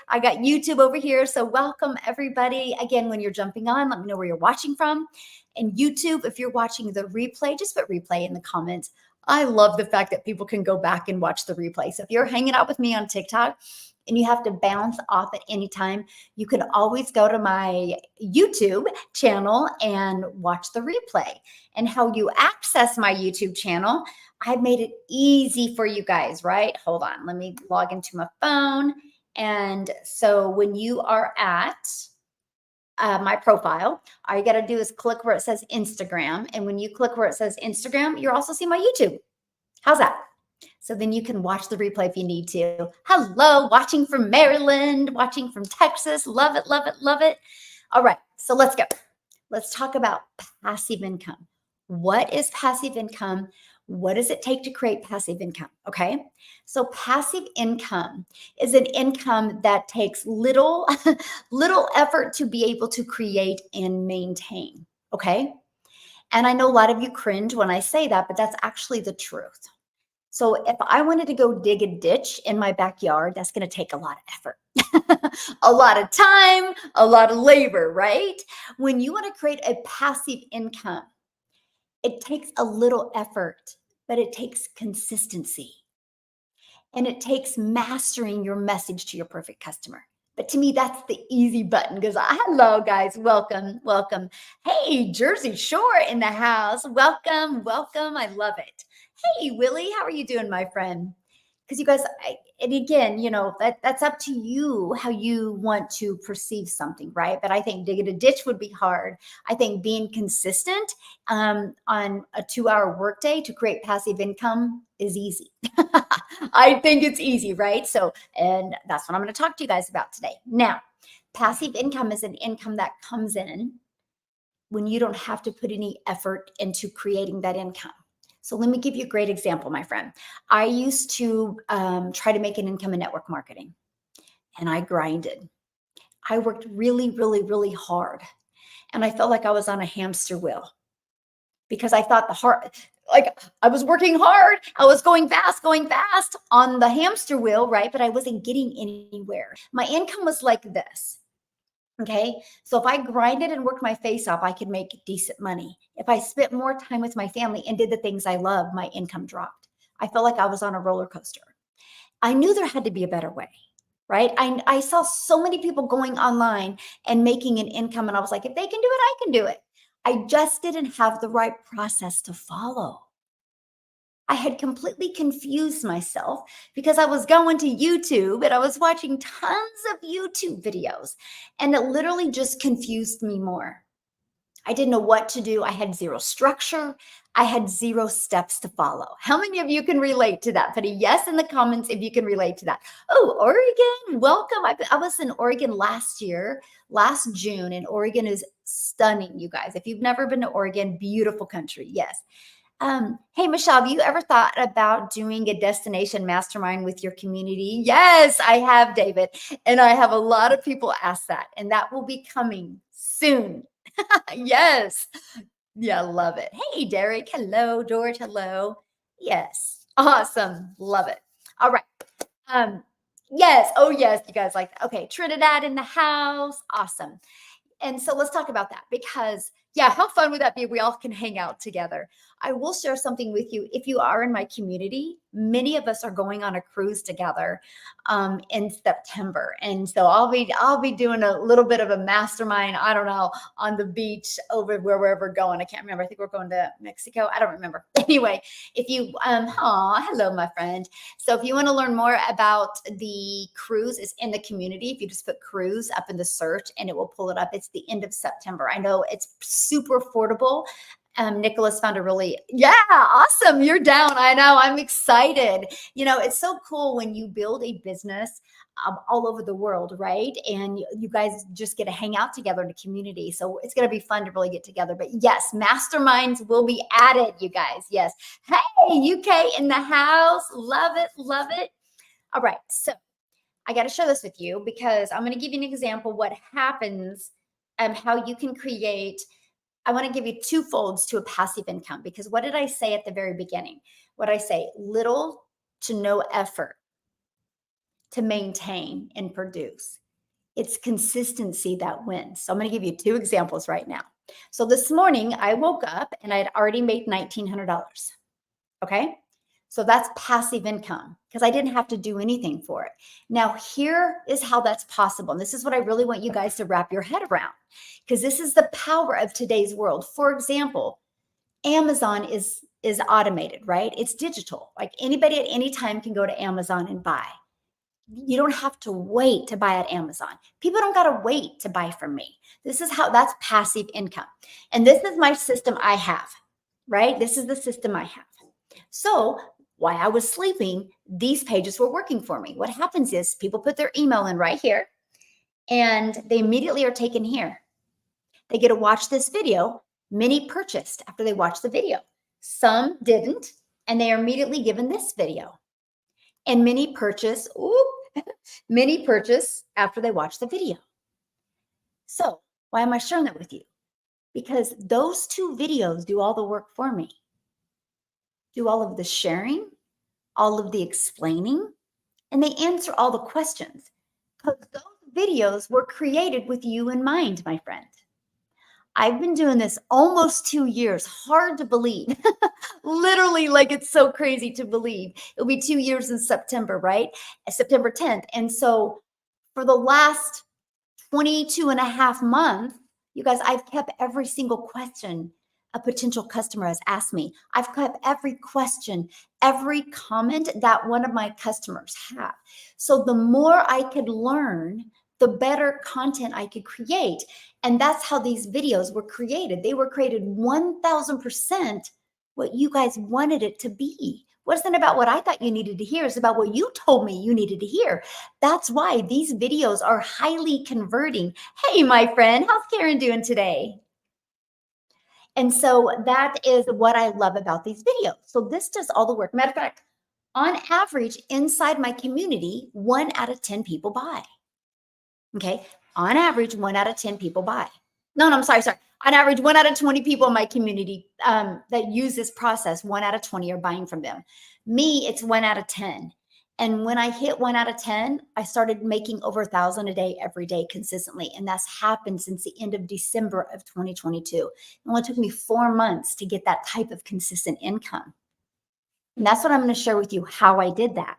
I got YouTube over here. So welcome everybody. Again, when you're jumping on, let me know where you're watching from. And YouTube, if you're watching the replay, just put replay in the comments. I love the fact that people can go back and watch the replay. So if you're hanging out with me on TikTok and you have to bounce off at any time, you can always go to my YouTube channel and watch the replay. And how you access my YouTube channel, I've made it easy for you guys, right? Hold on, let me log into my phone. And so when you are at my profile, all you got to do is click where it says Instagram. And when you click where it says Instagram, you'll also see my YouTube. How's that? So then you can watch the replay if you need to. Hello, watching from Maryland, watching from Texas. Love it, love it, love it. All right, so let's go. Let's talk about passive income. What is passive income? What does it take to create passive income? Okay, so passive income is an income that takes little effort to be able to create and maintain. Okay, and I know a lot of you cringe when I say that, but that's actually the truth. So if I wanted to go dig a ditch in my backyard, that's going to take a lot of effort, a lot of time, a lot of labor, right? When you want to create a passive income, it takes a little effort, but it takes consistency. And it takes mastering your message to your perfect customer. But to me, that's the easy button because hello, guys. Welcome, welcome. Hey, Jersey Shore in the house. Welcome, welcome. I love it. Hey, Willie, how are you doing, my friend? Because you guys, and again, you know, that's up to you how you want to perceive something, right? But I think digging a ditch would be hard. I think being consistent on a 2-hour workday to create passive income is easy. I think it's easy, right? So, and that's what I'm going to talk to you guys about today. Now, passive income is an income that comes in when you don't have to put any effort into creating that income. So let me give you a great example, my friend. I used to try to make an income in network marketing, and I grinded. I worked really, really, really hard, and I felt like I was on a hamster wheel because I thought like I was working hard. I was going fast on the hamster wheel, right? But I wasn't getting anywhere. My income was like this. Okay. So if I grinded and worked my face off, I could make decent money. If I spent more time with my family and did the things I love, my income dropped. I felt like I was on a roller coaster. I knew there had to be a better way, right? I saw so many people going online and making an income. And I was like, if they can do it, I can do it. I just didn't have the right process to follow. I had completely confused myself because I was going to YouTube and I was watching tons of YouTube videos, and it literally just confused me more. I didn't know what to do. I had zero structure. I had zero steps to follow. How many of you can relate to that? Put a yes in the comments if you can relate to that. Oh, Oregon, welcome. I was in Oregon last June, and Oregon is stunning, you guys. If you've never been to Oregon, beautiful country. Yes. Hey, Michelle, have you ever thought about doing a destination mastermind with your community? Yes, I have, David. And I have a lot of people ask that, and that will be coming soon. Yes. Yeah, love it. Hey, Derek. Hello, George. Hello. Yes. Awesome. Love it. All right. Yes. Oh, yes. You guys like that. Okay. Trinidad in the house. Awesome. And so let's talk about that because, yeah, how fun would that be if we all can hang out together? I will share something with you. If you are in my community, many of us are going on a cruise together in September. And so I'll be doing a little bit of a mastermind, I don't know, on the beach over wherever we're going. I can't remember. I think we're going to Mexico. I don't remember. Anyway, if you, hello, my friend. So if you want to learn more about the cruise, it's in the community. If you just put cruise up in the search and it will pull it up. It's the end of September. I know it's super affordable. Nicholas found yeah, awesome. You're down. I know. I'm excited. You know, it's so cool when you build a business all over the world, right? And you guys just get to hang out together in a community. So it's going to be fun to really get together. But yes, masterminds will be added, you guys. Yes. Hey, UK in the house. Love it. Love it. All right. So I got to share this with you because I'm going to give you an example what happens and how you can create. I want to give you two folds to a passive income because what did I say at the very beginning? What I say, little to no effort to maintain and produce. It's consistency that wins. So I'm going to give you 2 examples right now. So this morning I woke up and I'd already made $1,900. Okay. So that's passive income because I didn't have to do anything for it. Now, here is how that's possible. And this is what I really want you guys to wrap your head around because this is the power of today's world. For example, Amazon is automated, right? It's digital. Like anybody at any time can go to Amazon and buy. You don't have to wait to buy at Amazon. People don't got to wait to buy from me. This is how that's passive income. And this is my system I have, right? This is the system I have. So while I was sleeping, these pages were working for me. What happens is people put their email in right here and they immediately are taken here. They get to watch this video. Many purchased after they watched the video. Some didn't, and they are immediately given this video. And many purchase, many purchase after they watch the video. So why am I sharing that with you? Because those 2 videos do all the work for me. Do all of the sharing, all of the explaining, and they answer all the questions. Because those videos were created with you in mind, my friend. I've been doing this almost 2 years. Hard to believe. Literally, like it's so crazy to believe. It'll be 2 years in September, right? September 10th. And so for the last 22 and a half months, you guys, I've kept every single question a potential customer has asked me. I've kept every question, every comment that one of my customers have. So the more I could learn, the better content I could create. And that's how these videos were created. They were created 1000% what you guys wanted it to be. It wasn't about what I thought you needed to hear. It's about what you told me you needed to hear. That's why these videos are highly converting. Hey, my friend, how's Karen doing today? And so that is what I love about these videos. So this does all the work. Matter of fact, on average, inside my community, 1 out of 10 people buy. Okay. On average, 1 out of 10 people buy. No, I'm sorry. On average, 1 out of 20 people in my community that use this process, 1 out of 20 are buying from them. Me, it's 1 out of 10. And when I hit 1 out of 10, I started making over 1,000 a day, every day consistently. And that's happened since the end of December of 2022. It only took me 4 months to get that type of consistent income. And that's what I'm going to share with you, how I did that.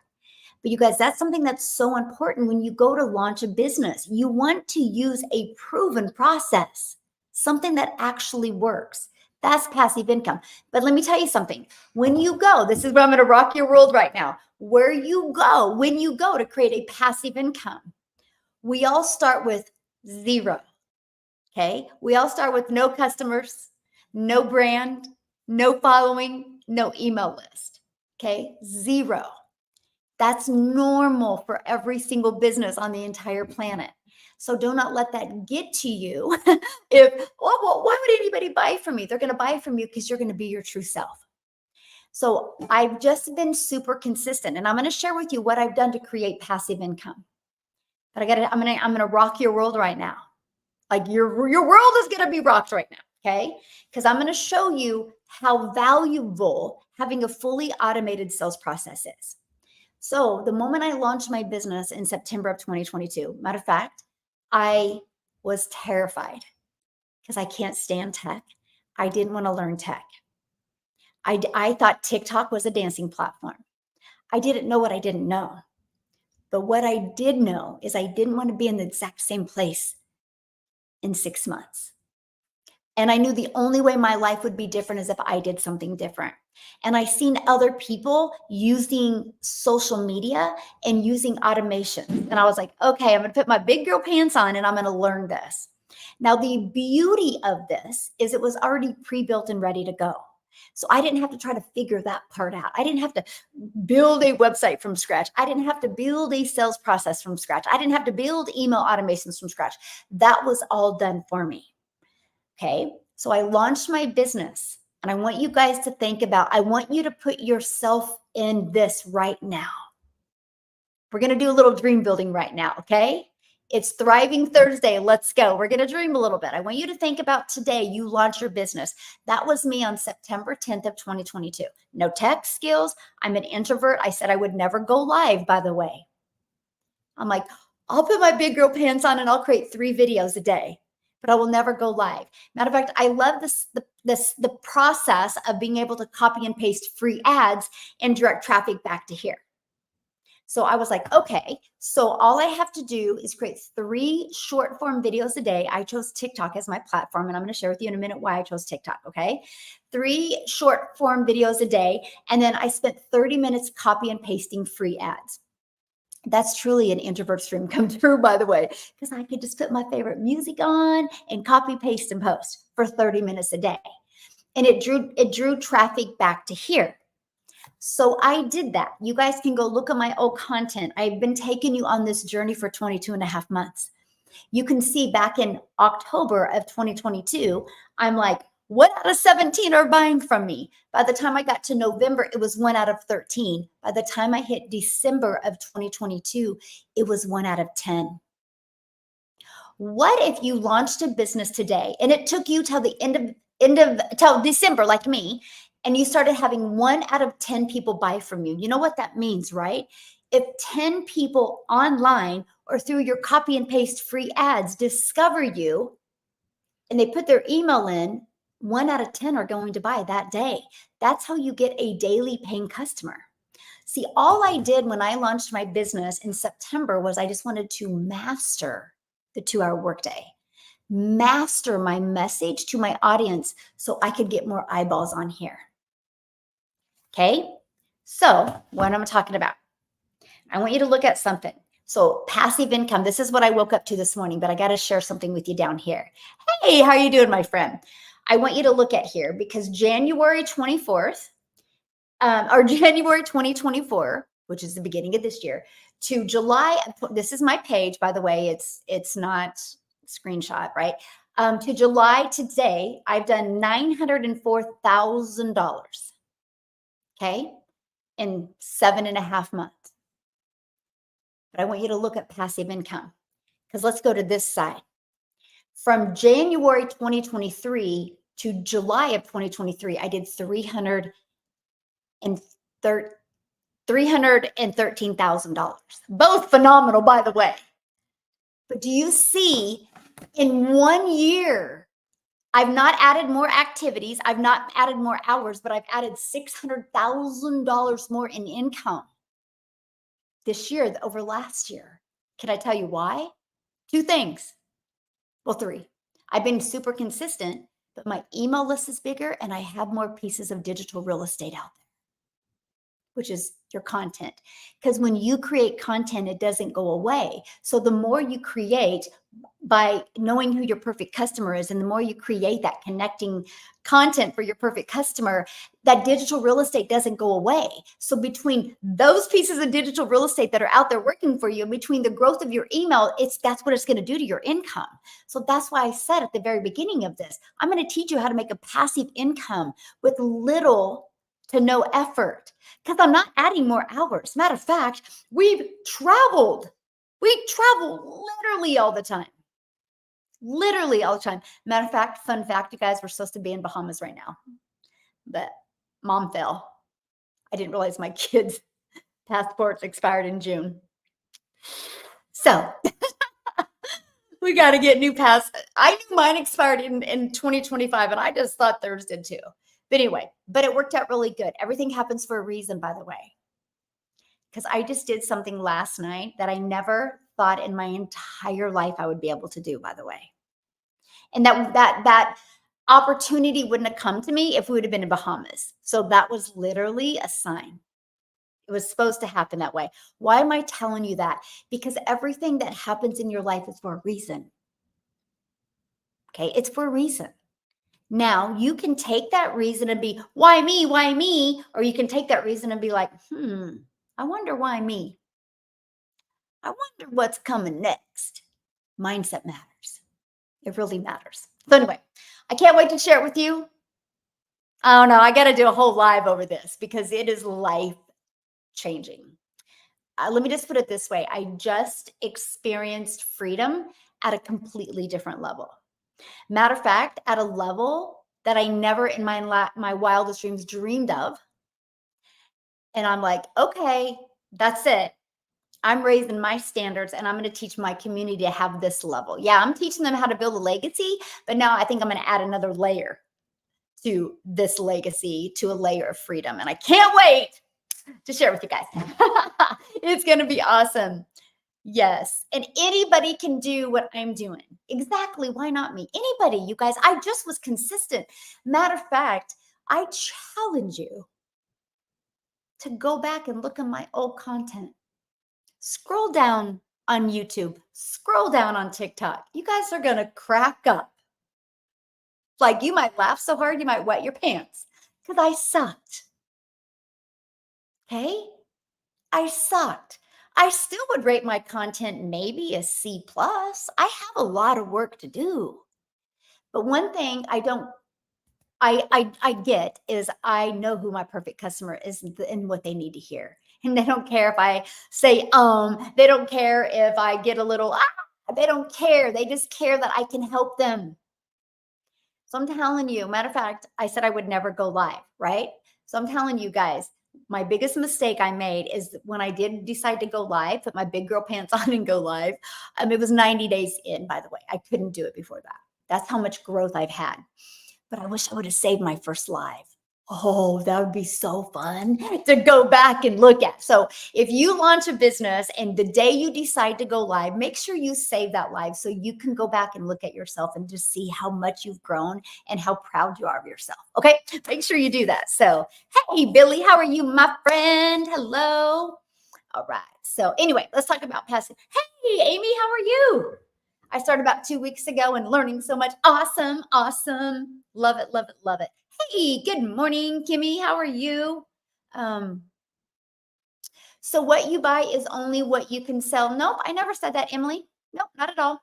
But you guys, that's something that's so important when you go to launch a business. You want to use a proven process, something that actually works. That's passive income. But let me tell you something. When you go, this is where I'm going to rock your world right now. Where you go, when you go to create a passive income, we all start with 0. Okay. We all start with no customers, no brand, no following, no email list. Okay. 0. That's normal for every single business on the entire planet. So do not let that get to you. Well, why would anybody buy from me? They're going to buy from you because you're going to be your true self. So I've just been super consistent, and I'm going to share with you what I've done to create passive income. But I'm going to rock your world right now. Like your world is going to be rocked right now. Okay. Because I'm going to show you how valuable having a fully automated sales process is. So the moment I launched my business in September of 2022, matter of fact, I was terrified because I can't stand tech. I didn't want to learn tech. I thought TikTok was a dancing platform. I didn't know what I didn't know. But what I did know is I didn't want to be in the exact same place in 6 months. And I knew the only way my life would be different is if I did something different. And I seen other people using social media and using automation. And I was like, okay, I'm going to put my big girl pants on and I'm going to learn this. Now, the beauty of this is it was already pre-built and ready to go. So I didn't have to try to figure that part out. I didn't have to build a website from scratch. I didn't have to build a sales process from scratch. I didn't have to build email automations from scratch. That was all done for me. Okay. So I launched my business, and I want you guys to think about, I want you to put yourself in this right now. We're going to do a little dream building right now. Okay. It's Thriving Thursday. Let's go. We're going to dream a little bit. I want you to think about today you launch your business. That was me on September 10th of 2022. No tech skills. I'm an introvert. I said I would never go live, by the way. I'm like, I'll put my big girl pants on and I'll create 3 videos a day, but I will never go live. Matter of fact, I love the process of being able to copy and paste free ads and direct traffic back to here. So I was like, okay, so all I have to do is create 3 short form videos a day. I chose TikTok as my platform, and I'm going to share with you in a minute why I chose TikTok. Okay. 3 short form videos a day. And then I spent 30 minutes copy and pasting free ads. That's truly an introvert's dream come true, by the way, because I could just put my favorite music on and copy, paste, and post for 30 minutes a day. And it drew traffic back to here. So I did that. You guys can go look at my old content. I've been taking you on this journey for 22 and a half months. You can see back in October of 2022, I'm like, 1 out of 17 are buying from me. By the time I got to November, it was 1 out of 13. By the time I hit December of 2022, it was 1 out of 10. What if you launched a business today and it took you till the till December, like me, and you started having 1 out of 10 people buy from you? You know what that means, right? If 10 people online or through your copy and paste free ads discover you and they put their email in, 1 out of 10 are going to buy that day. That's how you get a daily paying customer. See, all I did when I launched my business in September was I just wanted to master the 2-hour workday, master my message to my audience so I could get more eyeballs on here. Okay. So what am I talking about? I want you to look at something. So passive income, this is what I woke up to this morning, but I got to share something with you down here. Hey, how are you doing, my friend? I want you to look at here because January 24th, or January 2024, which is the beginning of this year, to July, this is my page, by the way, it's not screenshot, right? To July today, I've done $904,000, okay, in 7.5 months. But I want you to look at passive income because let's go to this side. From January 2023 to July of 2023, I did $313,000. Both phenomenal, by the way. But do you see, in 1 year, I've not added more activities, I've not added more hours, but I've added $600,000 more in income this year over last year. Can I tell you why? 2 things. Well, 3. I've been super consistent, but my email list is bigger and I have more pieces of digital real estate out there, which is your content. Because when you create content, it doesn't go away. So the more you create by knowing who your perfect customer is, and the more you create that connecting content for your perfect customer, that digital real estate doesn't go away. So between those pieces of digital real estate that are out there working for you, and between the growth of your email, that's what it's going to do to your income. So that's why I said at the very beginning of this, I'm going to teach you how to make a passive income with little to no effort, because I'm not adding more hours. Matter of fact, we travel literally all the time. Literally all the time. Matter of fact, fun fact, you guys, we're supposed to be in Bahamas right now, but mom fell. I didn't realize my kids' passports expired in June. So we got to get new pass. I knew mine expired in 2025, and I just thought theirs did too. But anyway, but it worked out really good. Everything happens for a reason, by the way. Because I just did something last night that I never thought in my entire life I would be able to do, by the way. And that opportunity wouldn't have come to me if we would have been in Bahamas. So that was literally a sign. It was supposed to happen that way. Why am I telling you that? Because everything that happens in your life is for a reason. Okay, it's for a reason. Now, you can take that reason and be, why me? Why me? Or you can take that reason and be like, I wonder why me? I wonder what's coming next. Mindset matters. It really matters. So anyway, I can't wait to share it with you. I don't know. I got to do a whole live over this because it is life changing. Let me just put it this way. I just experienced freedom at a completely different level. Matter of fact, at a level that I never in my wildest dreams dreamed of. And I'm like, okay, that's it. I'm raising my standards and I'm going to teach my community to have this level. Yeah, I'm teaching them how to build a legacy, but now I think I'm going to add another layer to this legacy, to a layer of freedom. And I can't wait to share with you guys. It's going to be awesome. Yes. And anybody can do what I'm doing. Exactly. Why not me? Anybody, you guys. I just was consistent. Matter of fact, I challenge you to go back and look at my old content. Scroll down on YouTube, scroll down on TikTok. You guys are going to crack up. Like you might laugh so hard, you might wet your pants because I sucked. Okay. I sucked. I still would rate my content maybe a C plus. I have a lot of work to do. But one thing I get is I know who my perfect customer is and what they need to hear. And they don't care if I say they don't care if I get a little they don't care. They just care that I can help them. So I'm telling you, matter of fact, I said I would never go live, right? So I'm telling you guys, my biggest mistake I made is when I did decide to go live, put my big girl pants on and go live. It was 90 days in, by the way. I couldn't do it before that. That's how much growth I've had. But I wish I would have saved my first live. Oh, that would be so fun to go back and look at. So if you launch a business and the day you decide to go live, make sure you save that live so you can go back and look at yourself and just see how much you've grown and how proud you are of yourself. Okay, make sure you do that. So, hey, Billy, how are you, my friend? Hello. All right. So anyway, let's talk about passing. Hey, Amy, how are you? I started about 2 weeks ago and learning so much. Awesome. Awesome. Love it. Love it. Love it. Hey, good morning, Kimmy. How are you? Um, so what you buy is only what you can sell. Nope, I never said that, Emily. Nope, not at all.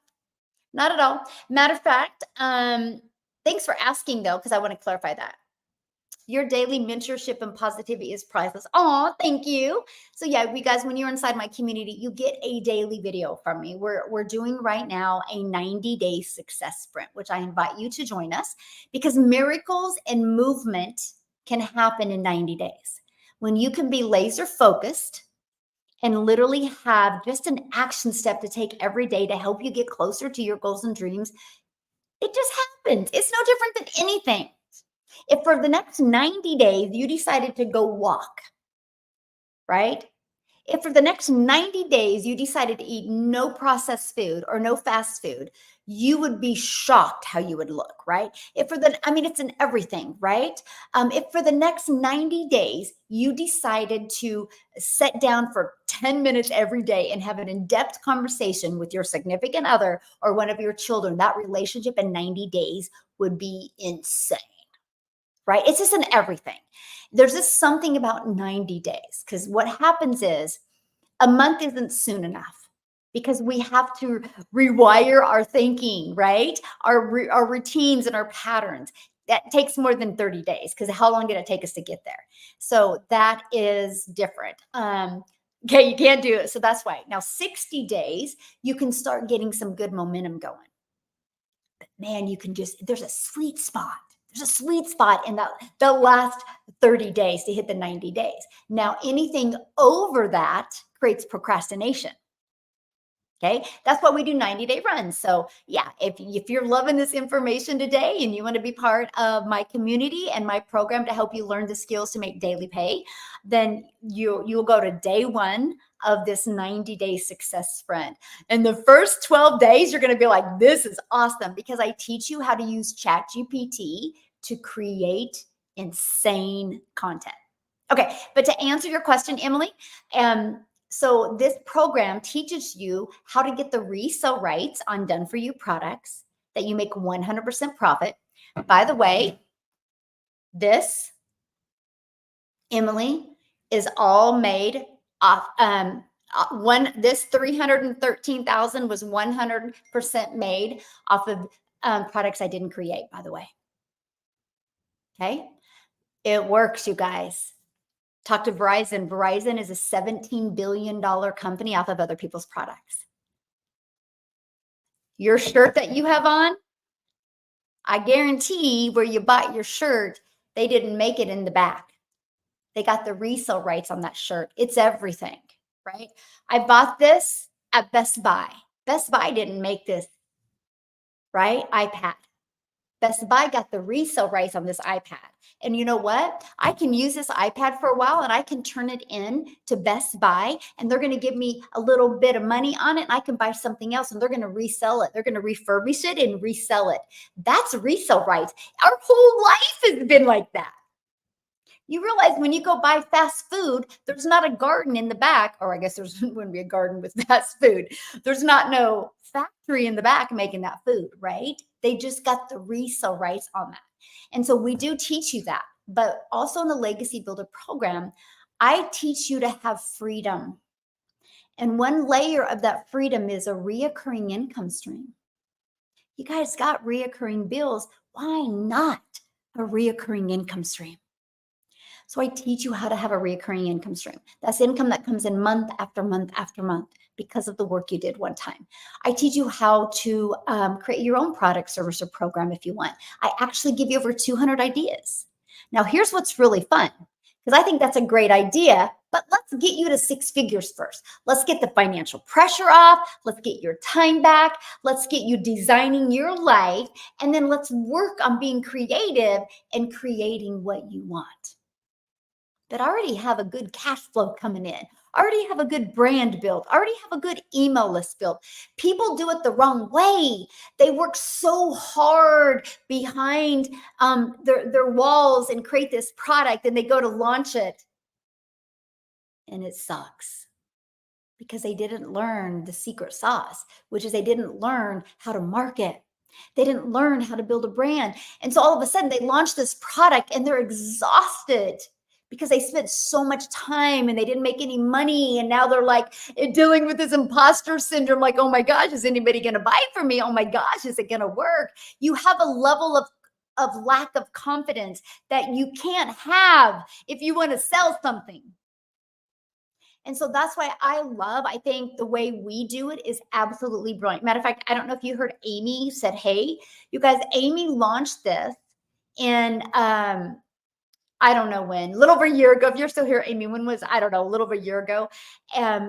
Not at all. Matter of fact, thanks for asking though, because I want to clarify that. Your daily mentorship and positivity is priceless. Oh, thank you. So yeah, you guys, when you're inside my community, you get a daily video from me. We're doing right now a 90-day success sprint, which I invite you to join us because miracles and movement can happen in 90 days. When you can be laser focused and literally have just an action step to take every day to help you get closer to your goals and dreams, it just happens. It's no different than anything. If for the next 90 days you decided to go walk, right? If for the next 90 days you decided to eat no processed food or no fast food, you would be shocked how you would look, right? If for the, I mean, it's in everything, right? If for the next 90 days you decided to sit down for 10 minutes every day and have an in-depth conversation with your significant other or one of your children, that relationship in 90 days would be insane. Right? It's just in everything. There's just something about 90 days because what happens is a month isn't soon enough because we have to rewire our thinking, right? Our routines and our patterns. That takes more than 30 days because how long did it take us to get there? So that is different. Okay, you can't do it. So that's why. Now, 60 days, you can start getting some good momentum going. But man, you can just, there's a sweet spot. There's a sweet spot in the last 30 days to hit the 90 days. Now, anything over that creates procrastination. Okay, that's why we do 90-day runs. So yeah, if you're loving this information today and you want to be part of my community and my program to help you learn the skills to make daily pay, then you'll go to day one of this 90-day success sprint. And the first 12 days, you're going to be like, this is awesome because I teach you how to use ChatGPT to create insane content. Okay, but to answer your question, Emily, so this program teaches you how to get the resale rights on done for you products that you make 100% profit. By the way, this, Emily, is all made off this 313,000 was 100% made off of products I didn't create, by the way. Okay, it works, you guys. Talk to Verizon. Verizon is a $17 billion company off of other people's products. Your shirt that you have on, I guarantee where you bought your shirt, they didn't make it in the back. They got the resale rights on that shirt. It's everything. right? I bought this at Best Buy. Best Buy didn't make this, right? iPad. Best Buy got the resale rights on this iPad. And you know what? I can use this iPad for a while and I can turn it in to Best Buy and they're going to give me a little bit of money on it and I can buy something else and they're going to resell it. They're going to refurbish it and resell it. That's resale rights. Our whole life has been like that. You realize when you go buy fast food, there's not a garden in the back, or I guess there's wouldn't be a garden with fast food. There's not no factory in the back making that food, right? They just got the resale rights on that. And so we do teach you that. But also in the Legacy Builder program, I teach you to have freedom. And one layer of that freedom is a reoccurring income stream. You guys got reoccurring bills. Why not a reoccurring income stream? So I teach you how to have a recurring income stream. That's income that comes in month after month after month because of the work you did one time. I teach you how to create your own product, service, or program if you want. I actually give you over 200 ideas. Now, here's what's really fun, because I think that's a great idea, but let's get you to 6 figures first. Let's get the financial pressure off. Let's get your time back. Let's get you designing your life. And then let's work on being creative and creating what you want. That already have a good cash flow coming in, already have a good brand built, already have a good email list built. People do it the wrong way. They work so hard behind their walls and create this product and they go to launch it and it sucks because they didn't learn the secret sauce, which is they didn't learn how to market. They didn't learn how to build a brand. And so all of a sudden they launch this product and they're exhausted because they spent so much time and they didn't make any money. And now they're like dealing with this imposter syndrome. Like, oh my gosh, is anybody going to buy from me? Oh my gosh, is it going to work? You have a level of lack of confidence that you can't have if you want to sell something. And so that's why I think the way we do it is absolutely brilliant. Matter of fact, I don't know if you heard Amy said, hey, you guys, Amy launched this in, I don't know when, a little over a year ago. If you're still here, Amy, when was, I don't know, a little over a year ago.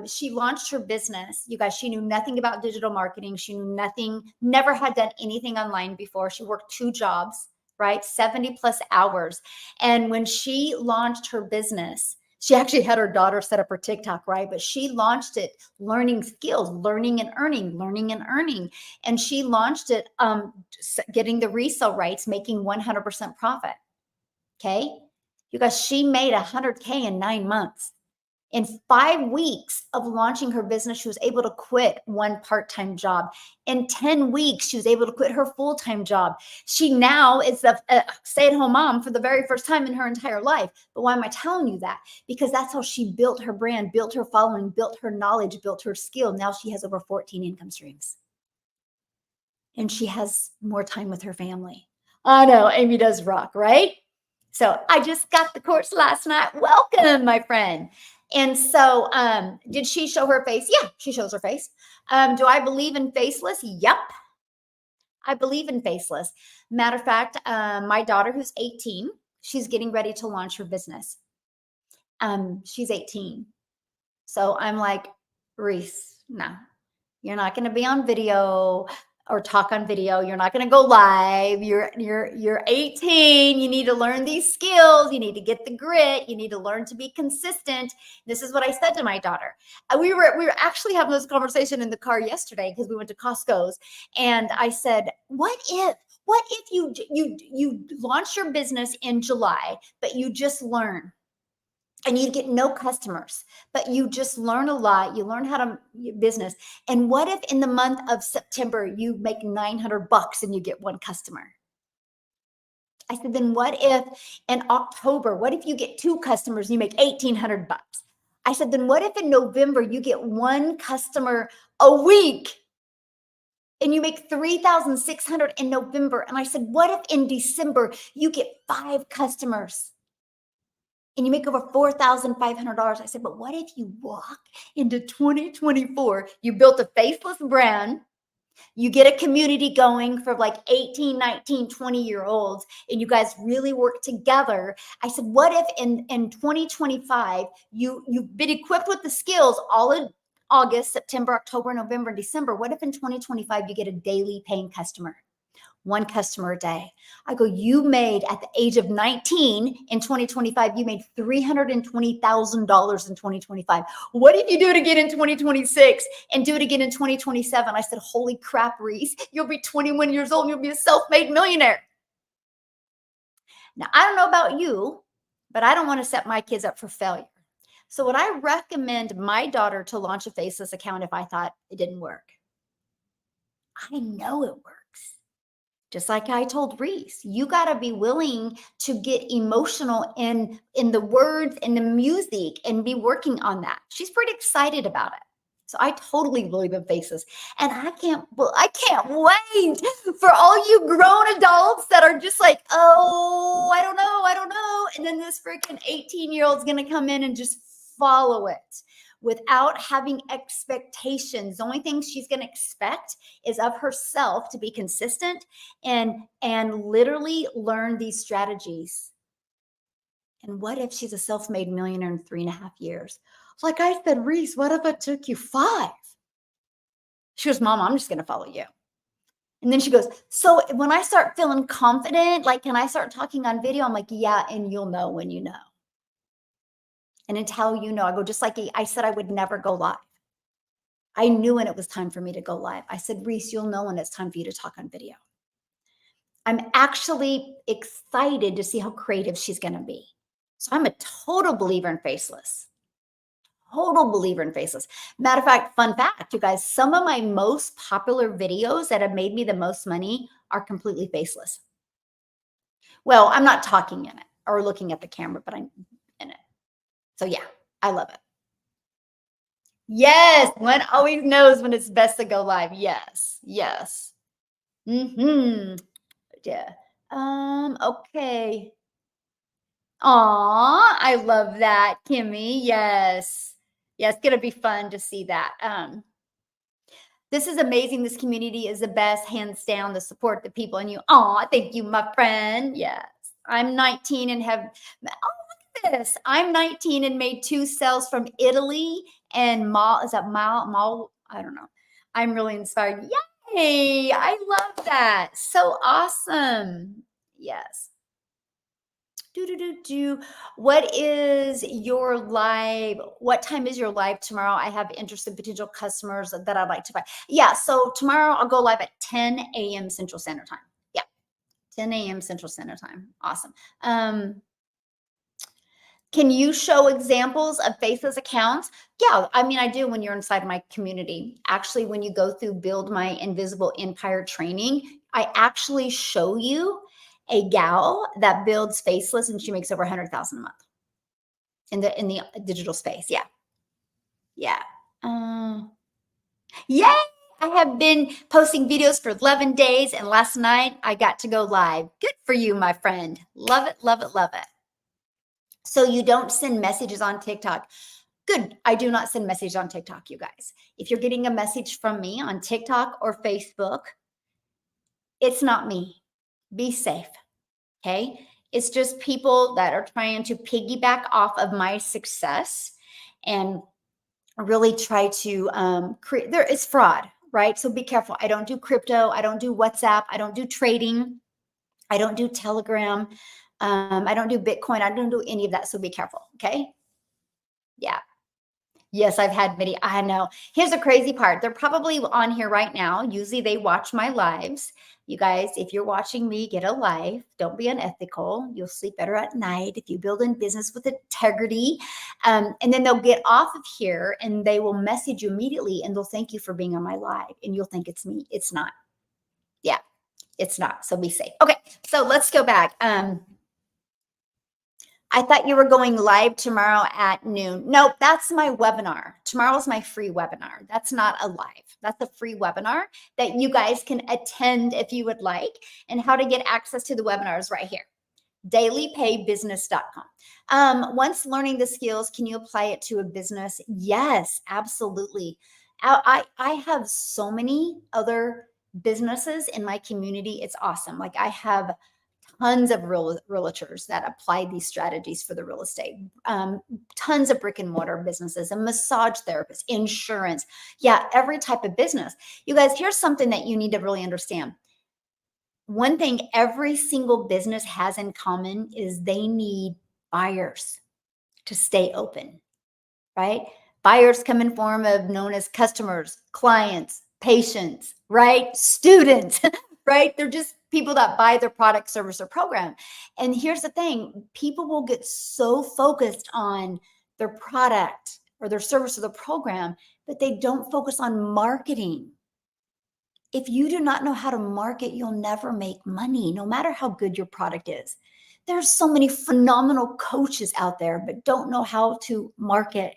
She launched her business. You guys, she knew nothing about digital marketing. She knew nothing, never had done anything online before. She worked 2 jobs, right? 70 plus hours. And when she launched her business, she actually had her daughter set up her TikTok, right? But she launched it learning skills, learning and earning, learning and earning. And she launched it getting the resale rights, making 100% profit. Okay. You guys, she made 100K in 9 months. In 5 weeks of launching her business, she was able to quit one part-time job. In 10 weeks, she was able to quit her full-time job. She now is a stay-at-home mom for the very first time in her entire life. But why am I telling you that? Because that's how she built her brand, built her following, built her knowledge, built her skill. Now she has over 14 income streams. And she has more time with her family. I know, Amy does rock, right? So I just got the course last night. Welcome, my friend. And so did she show her face? Yeah, she shows her face. Do I believe in Faceless? Yep. I believe in Faceless. Matter of fact, my daughter who's 18, she's getting ready to launch her business. She's 18. So I'm like, Reese, no, you're not going to be on video or talk on video. You're not going to go live. You're 18. You need to learn these skills. You need to get the grit. You need to learn to be consistent. This is what I said to my daughter. We were actually having this conversation in the car yesterday because we went to Costco's, and I said, what if you launch your business in July, but you just learn? And you get no customers, but you just learn a lot. You learn how to business. And what if in the month of September, you make $900 and you get 1 customer? I said, then what if in October, what if you get 2 customers and you make $1,800? I said, then what if in November, you get 1 customer a week and you make 3,600 in November? And I said, what if in December, you get 5 customers? And you make over $4,500. I said, but what if you walk into 2024, you built a faceless brand, You get a community going for like 18, 19, 20-year-olds, and you guys really work together. I said, what if in 2025, you've been equipped with the skills all in August, September, October, November, December. What if in 2025 you get a daily paying customer? One customer a day. I go, you made at the age of 19 in 2025, you made $320,000 in 2025. What if you do it again in 2026 and do it again in 2027? I said, holy crap, Reese, you'll be 21 years old and you'll be a self-made millionaire. Now, I don't know about you, but I don't want to set my kids up for failure. So would I recommend my daughter to launch a Faceless account if I thought it didn't work? I know it works. Just like I told Reese, you got to be willing to get emotional in the words and the music and be working on that. She's pretty excited about it. So I totally believe in Faces. And I can't wait for all you grown adults that are just like, oh, I don't know. And then this freaking 18-year-old's going to come in and just follow it without having expectations. The only thing she's going to expect is of herself to be consistent and literally learn these strategies. And what if she's a self-made millionaire in 3.5 years? Like I said, Reese, what if it took you 5? She goes, Mom, I'm just going to follow you. And then she goes, so when I start feeling confident, like, can I start talking on video? I'm like, yeah, and you'll know when you know. And until you know, I go, just like I said, I would never go live. I knew when it was time for me to go live. I said, Reese, you'll know when it's time for you to talk on video. I'm actually excited to see how creative she's going to be. So I'm a total believer in Faceless. Total believer in Faceless. Matter of fact, fun fact, you guys, some of my most popular videos that have made me the most money are completely faceless. Well, I'm not talking in it or looking at the camera, but I'm in it. So yeah, I love it. Yes, one always knows when it's best to go live. Yes, yes. Yeah. Okay. Aw, I love that, Kimmy. Yes. Yeah, it's gonna be fun to see that. This is amazing. This community is the best, hands down, the support, the people, and you. Aw, thank you, my friend. Yes. I'm 19 and have this. I'm 19 and made 2 sales from Italy and Mal. Is that Mal? I don't know. I'm really inspired. Yay! I love that. So awesome. Yes. What is your live? What time is your live tomorrow? I have interested potential customers that I'd like to buy. Yeah. So tomorrow I'll go live at 10 a.m. Central Standard Time. Yeah. 10 a.m. Central Standard Time. Awesome. Can you show examples of Faceless accounts? Yeah, I mean, I do when you're inside my community. Actually, when you go through Build My Invisible Empire training, I actually show you a gal that builds Faceless and she makes over 100,000 a month in the digital space. Yeah. Yeah. Yay! I have been posting videos for 11 days and last night I got to go live. Good for you, my friend. Love it, love it, love it. So you don't send messages on TikTok. Good. I do not send messages on TikTok, you guys. If you're getting a message from me on TikTok or Facebook, it's not me. Be safe. Okay. It's just people that are trying to piggyback off of my success and really try to create. There is fraud, right? So be careful. I don't do crypto. I don't do WhatsApp. I don't do trading. I don't do Telegram. I don't do Bitcoin. I don't do any of that. So be careful. Okay. Yeah. Yes, I've had many. I know. Here's the crazy part. They're probably on here right now. Usually they watch my lives. You guys, if you're watching me, get a life. Don't be unethical. You'll sleep better at night if you build in business with integrity. And then they'll get off of here and they will message you immediately and they'll thank you for being on my live. And you'll think it's me. It's not. Yeah, it's not. So be safe. Okay, so let's go back. I thought you were going live tomorrow at noon. Nope, that's my webinar. Tomorrow's my free webinar. That's not a live. That's a free webinar that you guys can attend if you would like. And how to get access to the webinars right here. dailypaybusiness.com. Once learning the skills, can you apply it to a business? Yes, absolutely. I have so many other businesses in my community. It's awesome. Like I have tons of realtors that apply these strategies for the real estate. Tons of brick and mortar businesses, a massage therapist, insurance. Yeah, every type of business. You guys, here's something that you need to really understand. One thing every single business has in common is they need buyers to stay open, right? Buyers come in form of known as customers, clients, patients, right? Students, right? They're just people that buy their product, service, or program. And here's the thing, people will get so focused on their product or their service or the program that they don't focus on marketing. If you do not know how to market, you'll never make money, no matter how good your product is. There's so many phenomenal coaches out there, but don't know how to market,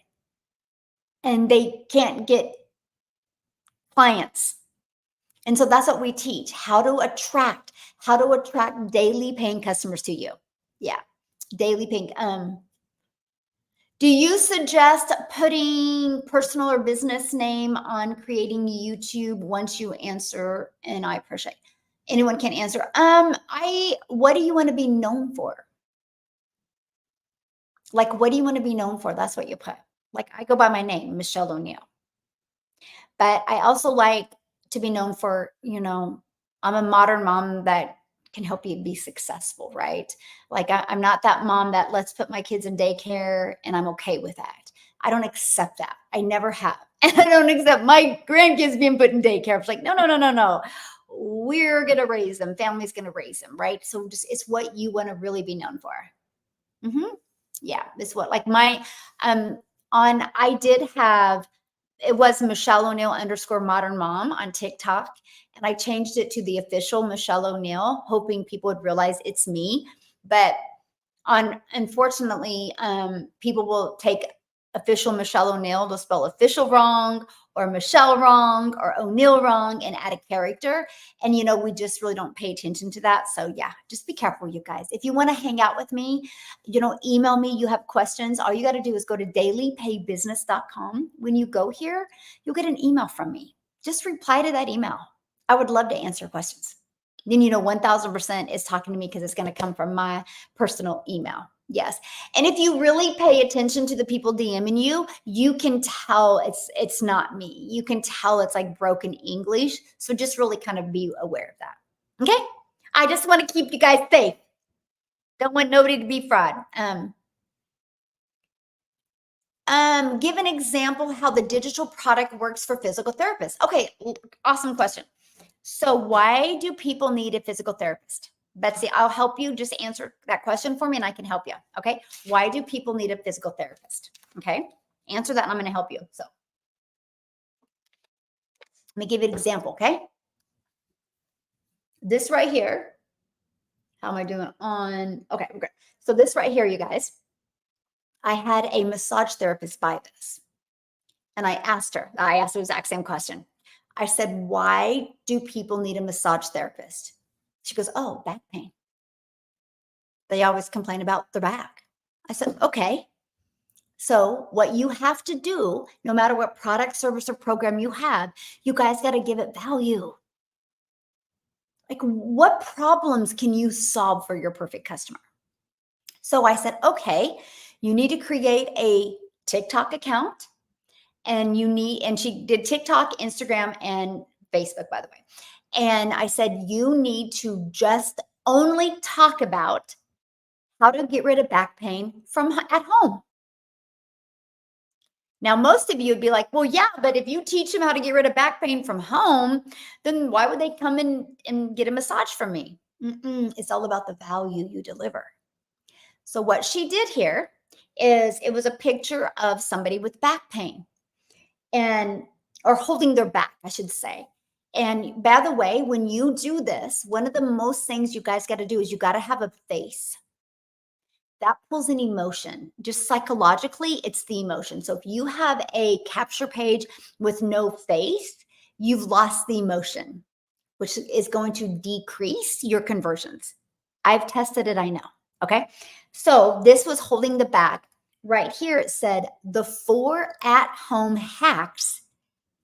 and they can't get clients. And so that's what we teach, how to attract daily paying customers to you. Yeah, daily paying. Do you suggest putting personal or business name on creating YouTube once you answer? And I appreciate anyone can answer. What do you want to be known for? Like, what do you want to be known for? That's what you put. Like, I go by my name, Michelle O'Neill. But I also like to be known for, I'm a modern mom that can help you be successful, right? Like I'm not that mom that let's put my kids in daycare and I'm okay with that. I don't accept that. I never have. And I don't accept my grandkids being put in daycare. It's like, no, no, no, no, no. We're going to raise them. Family's going to raise them, right? So just it's what you want to really be known for. Yeah, it's what like my I did have it was Michelle O'Neill _ modern mom on TikTok. And I changed it to the official Michelle O'Neill, hoping people would realize it's me. But unfortunately, people will take official Michelle O'Neill, they'll spell official wrong or Michelle wrong or O'Neill wrong and add a character. And, we just really don't pay attention to that. So yeah, just be careful, you guys. If you want to hang out with me, email me, you have questions. All you got to do is go to dailypaybusiness.com. When you go here, you'll get an email from me. Just reply to that email. I would love to answer questions. Then 1000% is talking to me because it's going to come from my personal email. Yes. And if you really pay attention to the people DMing you, you can tell it's not me. You can tell it's like broken English. So just really kind of be aware of that. Okay. I just want to keep you guys safe. Don't want nobody to be fraud. Give an example how the digital product works for physical therapists. Okay. Awesome question. So why do people need a physical therapist? Betsy, I'll help you. Just answer that question for me and I can help you. Okay. Why do people need a physical therapist? Okay. Answer that and I'm going to help you. So let me give you an example. Okay. This right here. How am I doing on? Okay. Great. So this right here, you guys, I had a massage therapist buy this. And I asked her the exact same question. I said, why do people need a massage therapist? She goes, oh, back pain. They always complain about their back. I said, okay. So what you have to do, no matter what product, service, or program you have, you guys got to give it value. Like, what problems can you solve for your perfect customer? So I said, okay, you need to create a TikTok account and she did TikTok, Instagram, and Facebook, by the way. And I said, you need to just only talk about how to get rid of back pain from at home. Now, most of you would be like, well, yeah, but if you teach them how to get rid of back pain from home, then why would they come in and get a massage from me? It's all about the value you deliver. So what she did here is it was a picture of somebody with back pain or holding their back, I should say. And by the way, when you do this, one of the most things you guys got to do is you got to have a face. That pulls an emotion. Just psychologically, it's the emotion. So if you have a capture page with no face, you've lost the emotion, which is going to decrease your conversions. I've tested it, I know. Okay. So this was holding the back. Right here, it said the 4 at-home hacks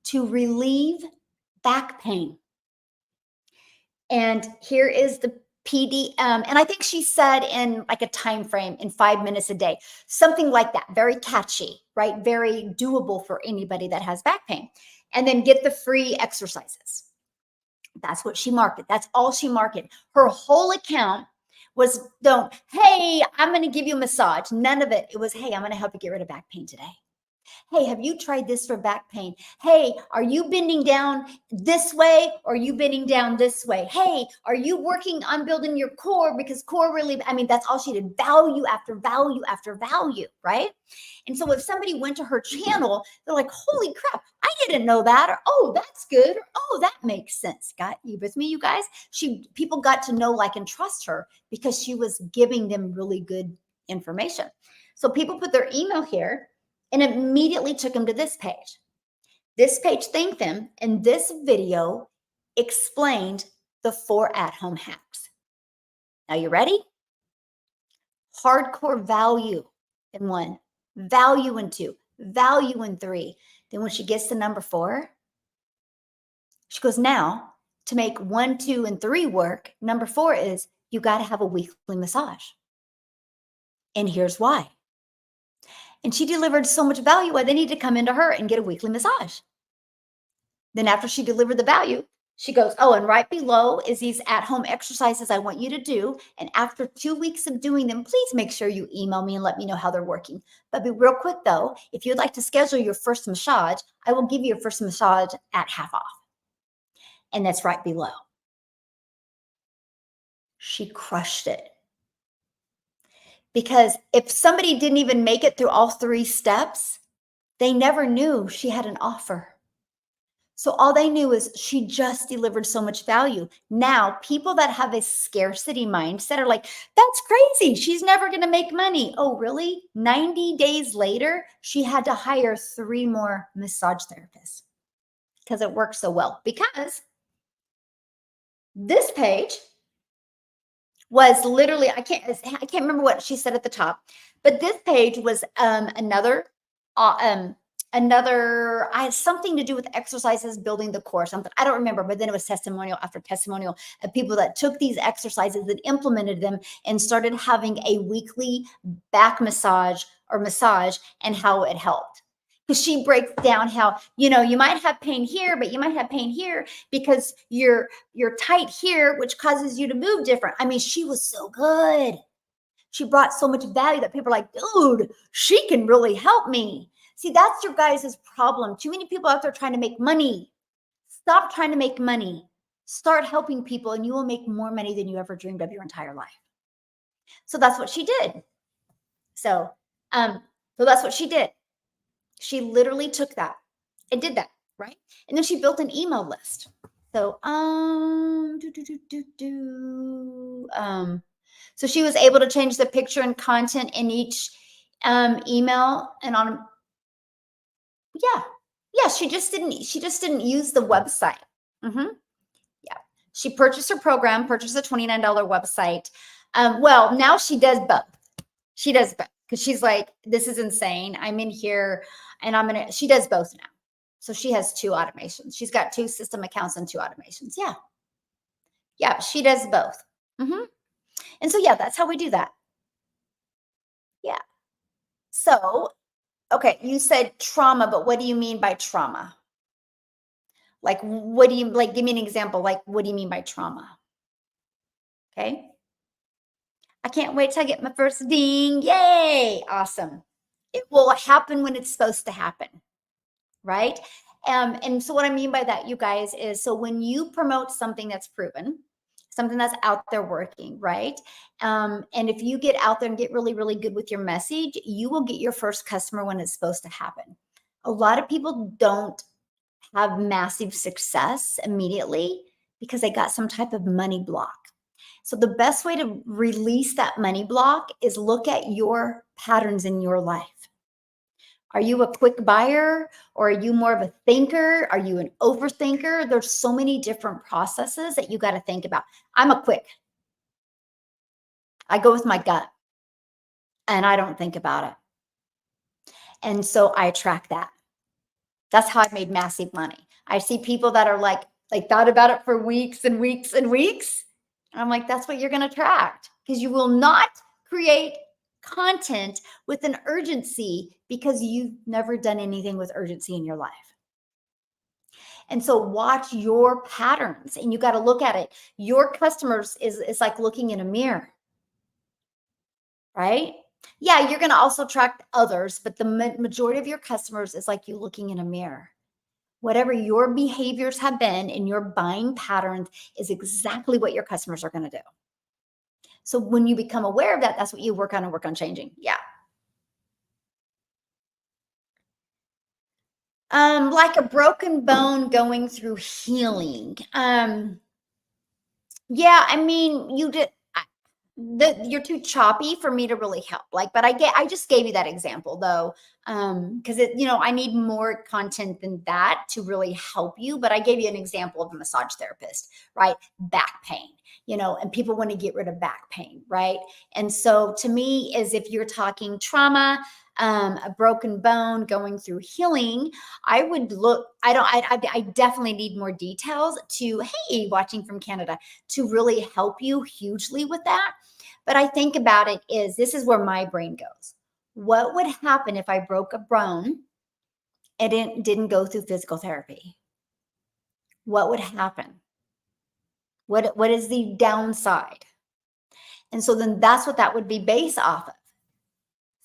to relieve back pain. And here is the and I think she said in like a time frame in 5 minutes a day, something like that. Very catchy, right? Very doable for anybody that has back pain. And then get the free exercises. That's what she marketed. That's all she marketed. Her whole account was hey, I'm going to give you a massage. None of it. It was, hey, I'm going to help you get rid of back pain today. Hey, have you tried this for back pain? Hey, are you bending down this way or are you bending down this way? Hey, are you working on building your core? Because core really, that's all she did. Value after value after value, right? And so if somebody went to her channel, they're like, holy crap, I didn't know that. Or, oh, that's good. Or, oh, that makes sense. Got you with me, you guys? People got to know, like, and trust her because she was giving them really good information. So people put their email here and immediately took them to this page. This page thanked them, and this video explained the 4 at-home hacks. Now you ready? Hardcore value in 1, value in 2, value in 3. Then when she gets to number 4, she goes, now to make 1, 2, and 3 work, number 4 is you got to have a weekly massage. And here's why. And she delivered so much value, why they need to come into her and get a weekly massage. Then after she delivered the value, she goes, oh, and right below is these at-home exercises I want you to do. And after 2 weeks of doing them, please make sure you email me and let me know how they're working. But be real quick though, if you'd like to schedule your first massage, I will give you your first massage at half off. And that's right below. She crushed it. Because if somebody didn't even make it through all 3 steps, they never knew she had an offer. So all they knew is she just delivered so much value. Now, people that have a scarcity mindset are like, that's crazy. She's never going to make money. Oh, really? 90 days later, she had to hire 3 more massage therapists because it worked so well. Because this page was literally, I can't remember what she said at the top, but this page was another I had something to do with exercises, building the core, something. I don't remember, but then it was testimonial after testimonial of people that took these exercises and implemented them and started having a weekly back massage and how it helped. Because she breaks down how, you might have pain here, but you might have pain here because you're tight here, which causes you to move different. She was so good. She brought so much value that people are like, dude, she can really help me. See, that's your guys' problem. Too many people out there trying to make money. Stop trying to make money. Start helping people and you will make more money than you ever dreamed of your entire life. So that's what she did. So that's what she did. She literally took that and did that, right? And then she built an email list. So, so she was able to change the picture and content in each email and on. Yeah, she just didn't use the website. Yeah, she purchased her program, purchased a $29 website. Well, now she does both. She does both because she's like, this is insane. I'm in here and she does both now. So she has 2 automations. She's got 2 system accounts and 2 automations. Yeah, she does both. And so, yeah, that's how we do that. Yeah. So, okay, you said trauma, but what do you mean by trauma? Like, what do you, like, give me an example. Like, what do you mean by trauma? Okay. I can't wait till I get my first ding. Yay. Awesome. It will happen when it's supposed to happen. Right. And so what I mean by that, you guys, is so when you promote something that's proven, something that's out there working, right? And if you get out there and get really, really good with your message, you will get your first customer when it's supposed to happen. A lot of people don't have massive success immediately because they got some type of money block. So the best way to release that money block is look at your patterns in your life. Are you a quick buyer or are you more of a thinker? Are you an overthinker? There's so many different processes that you got to think about. I'm a quick. I go with my gut and I don't think about it. And so I track that. That's how I made massive money. I see people that are like thought about it for weeks and weeks and weeks. And I'm like, that's what you're going to attract, because you will not create content with an urgency because you've never done anything with urgency in your life. And so watch your patterns, and you got to look at it. Your customers is like looking in a mirror, right? Yeah, you're going to also attract others, but the majority of your customers is like you looking in a mirror. Whatever your behaviors have been in your buying patterns is exactly what your customers are going to do. So when you become aware of that, that's what you work on and work on changing. Yeah. Like a broken bone going through healing. Yeah, I mean, you did. You're too choppy for me to really help. Like, but I just gave you that example though, because I need more content than that to really help you. But I gave you an example of a massage therapist, right? Back pain, and people want to get rid of back pain, right? And so to me, is if you're talking trauma, a broken bone going through healing, I would look. I definitely need more details to, hey, watching from Canada, to really help you hugely with that. But I think about it is, this is where my brain goes. What would happen if I broke a bone and it didn't go through physical therapy? What would happen? What is the downside? And so then that's what that would be based off of.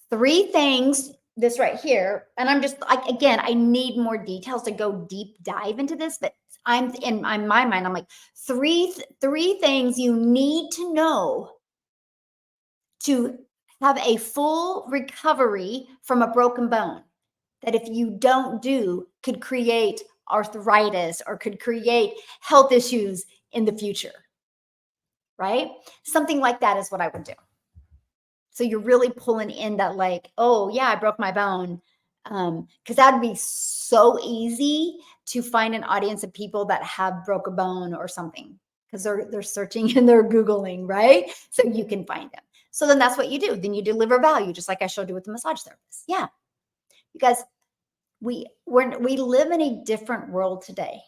3 things, this right here, and I'm just like, again, I need more details to go deep dive into this, but I'm in my mind, I'm like, three things you need to know to have a full recovery from a broken bone, that if you don't do, could create arthritis or could create health issues in the future, right? Something like that is what I would do. So you're really pulling in that, like, oh yeah, I broke my bone. Because that'd be so easy to find an audience of people that have broke a bone or something, because they're searching and they're Googling, right? So you can find them. So then that's what you do. Then you deliver value, just like I showed you with the massage therapist. Yeah. Because we live in a different world today.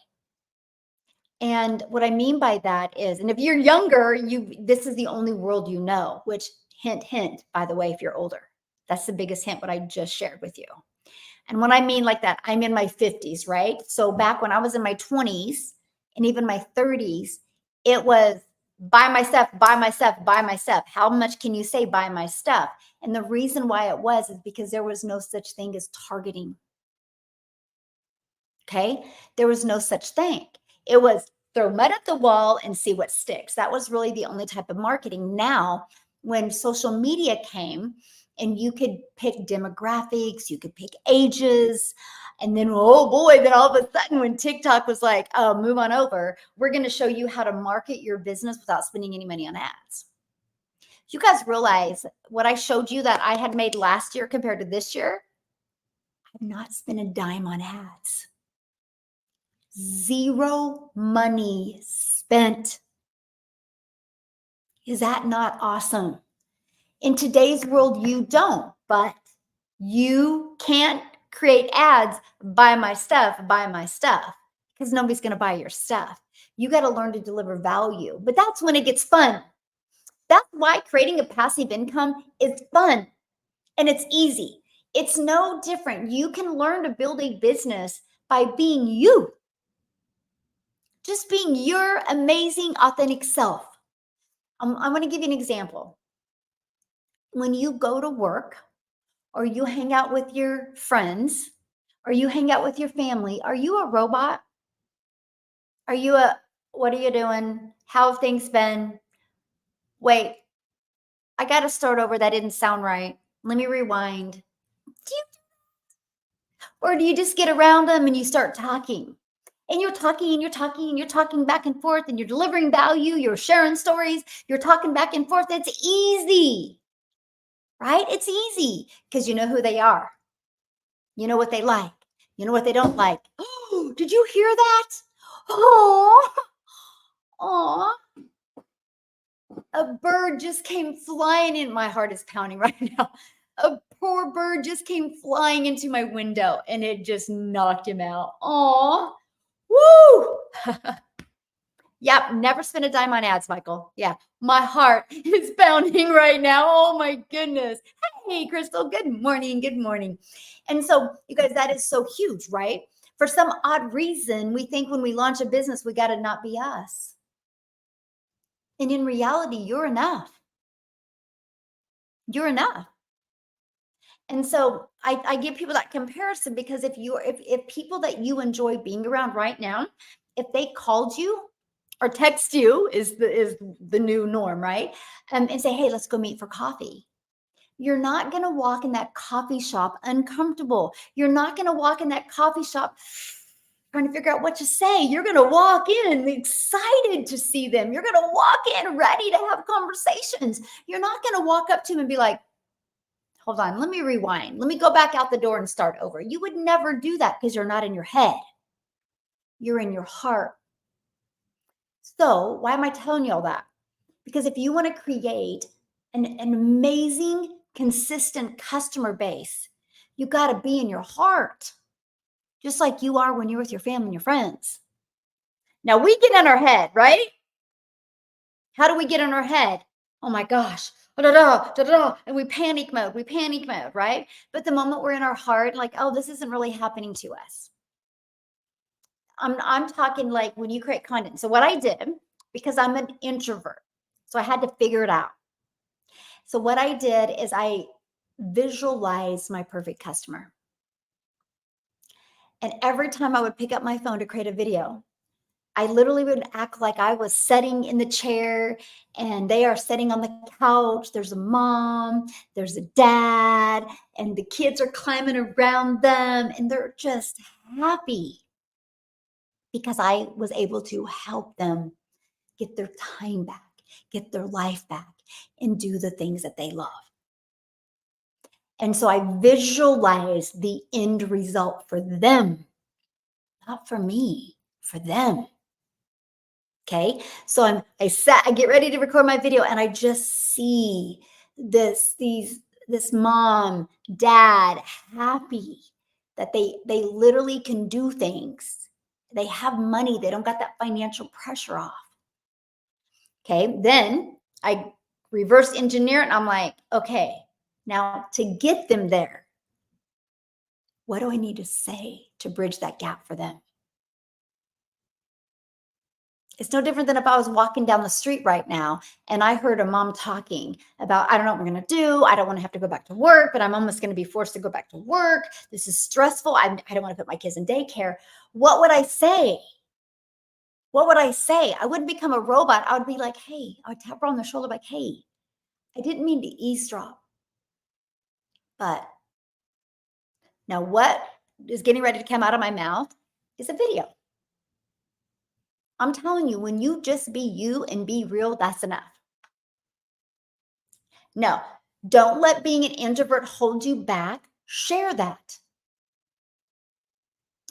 And what I mean by that is, and if you're younger, this is the only world you know, which, hint, hint, by the way, if you're older, that's the biggest hint, what I just shared with you. And when I mean like that, I'm in my 50s, right? So back when I was in my 20s and even my 30s, it was buy my stuff, buy my stuff, buy my stuff. How much can you say buy my stuff? And the reason why it was is because there was no such thing as targeting. Okay. There was no such thing. It was throw mud at the wall and see what sticks. That was really the only type of marketing. Now, when social media came and you could pick demographics, you could pick ages, and then, oh boy, then all of a sudden when TikTok was like, oh, move on over, we're going to show you how to market your business without spending any money on ads. You guys realize what I showed you that I had made last year compared to this year? I've not spent a dime on ads. Zero money spent. Is that not awesome? In today's world, you don't, but you can't create ads, buy my stuff, because nobody's going to buy your stuff. You got to learn to deliver value, but that's when it gets fun. That's why creating a passive income is fun and it's easy. It's no different. You can learn to build a business by being you. Just being your amazing, authentic self. I'm going to give you an example. When you go to work or you hang out with your friends or you hang out with your family, are you a robot? Are you what are you doing? How have things been? Wait, I got to start over. That didn't sound right. Let me rewind. Or do you just get around them and you start talking? And you're talking and you're talking and you're talking back and forth and you're delivering value, you're sharing stories, you're talking back and forth. It's easy, right? It's easy because you know who they are. You know what they like. You know what they don't like. Oh, did you hear that? Oh, oh, a bird just came flying in. My heart is pounding right now. A poor bird just came flying into my window and it just knocked him out. Aw, woo! Yep, never spend a dime on ads, Michael. Yeah, my heart is pounding right now. Oh my goodness. Hey, Crystal, good morning. Good morning. And so, you guys, that is so huge, right? For some odd reason, we think when we launch a business, we got to not be us. And in reality, you're enough. You're enough. And so I give people that comparison because if people that you enjoy being around right now, if they called you or text you is the new norm, right? And say, hey, let's go meet for coffee. You're not going to walk in that coffee shop uncomfortable. You're not going to walk in that coffee shop trying to figure out what to say. You're going to walk in excited to see them. You're going to walk in ready to have conversations. You're not going to walk up to them and be like, hold on, let me rewind. Let me go back out the door and start over. You would never do that because you're not in your head. You're in your heart. So why am I telling you all that? Because if you want to create an amazing, consistent customer base, you got to be in your heart, just like you are when you're with your family and your friends. Now we get in our head, right? How do we get in our head? Oh my gosh, and we panic mode, right? But the moment we're in our heart, like, oh, this isn't really happening to us. I'm talking like when you create content. So what I did, because I'm an introvert, so I had to figure it out. So what I did is I visualized my perfect customer. And every time I would pick up my phone to create a video, I literally would act like I was sitting in the chair and they are sitting on the couch. There's a mom, there's a dad, and the kids are climbing around them and they're just happy because I was able to help them get their time back, get their life back, and do the things that they love. And so I visualized the end result for them, not for me, for them. Okay. So I get ready to record my video and I just see this mom, dad happy that they literally can do things. They have money. They don't got that financial pressure off. Okay. Then I reverse engineer it and I'm like, okay, now to get them there, what do I need to say to bridge that gap for them? It's no different than if I was walking down the street right now and I heard a mom talking about, I don't know what we're going to do. I don't want to have to go back to work, but I'm almost going to be forced to go back to work. This is stressful. I don't want to put my kids in daycare. What would I say? What would I say? I wouldn't become a robot. I would be like, hey, I would tap her on the shoulder like, hey, I didn't mean to eavesdrop. But now what is getting ready to come out of my mouth is a video. I'm telling you, when you just be you and be real, that's enough. No, don't let being an introvert hold you back. Share that.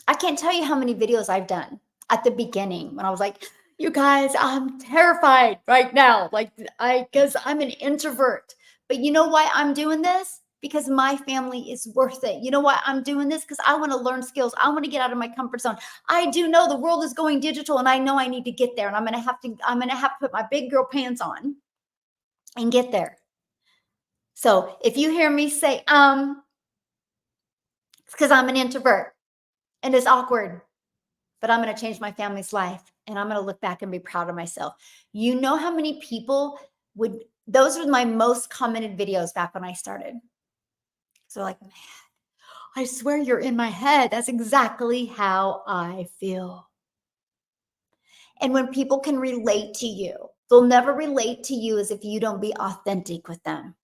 I can't tell you how many videos I've done at the beginning when I was like, you guys, I'm terrified right now. Because I'm an introvert. But you know why I'm doing this? Because my family is worth it. You know why I'm doing this? Because I want to learn skills. I want to get out of my comfort zone. I do know the world is going digital and I know I need to get there. And I'm going to have to put my big girl pants on and get there. So if you hear me say, it's because I'm an introvert and it's awkward, but I'm going to change my family's life and I'm going to look back and be proud of myself. You know how many people those were my most commented videos back when I started. So like, man, I swear you're in my head. That's exactly how I feel. And when people can relate to you, they'll never relate to you as if you don't be authentic with them.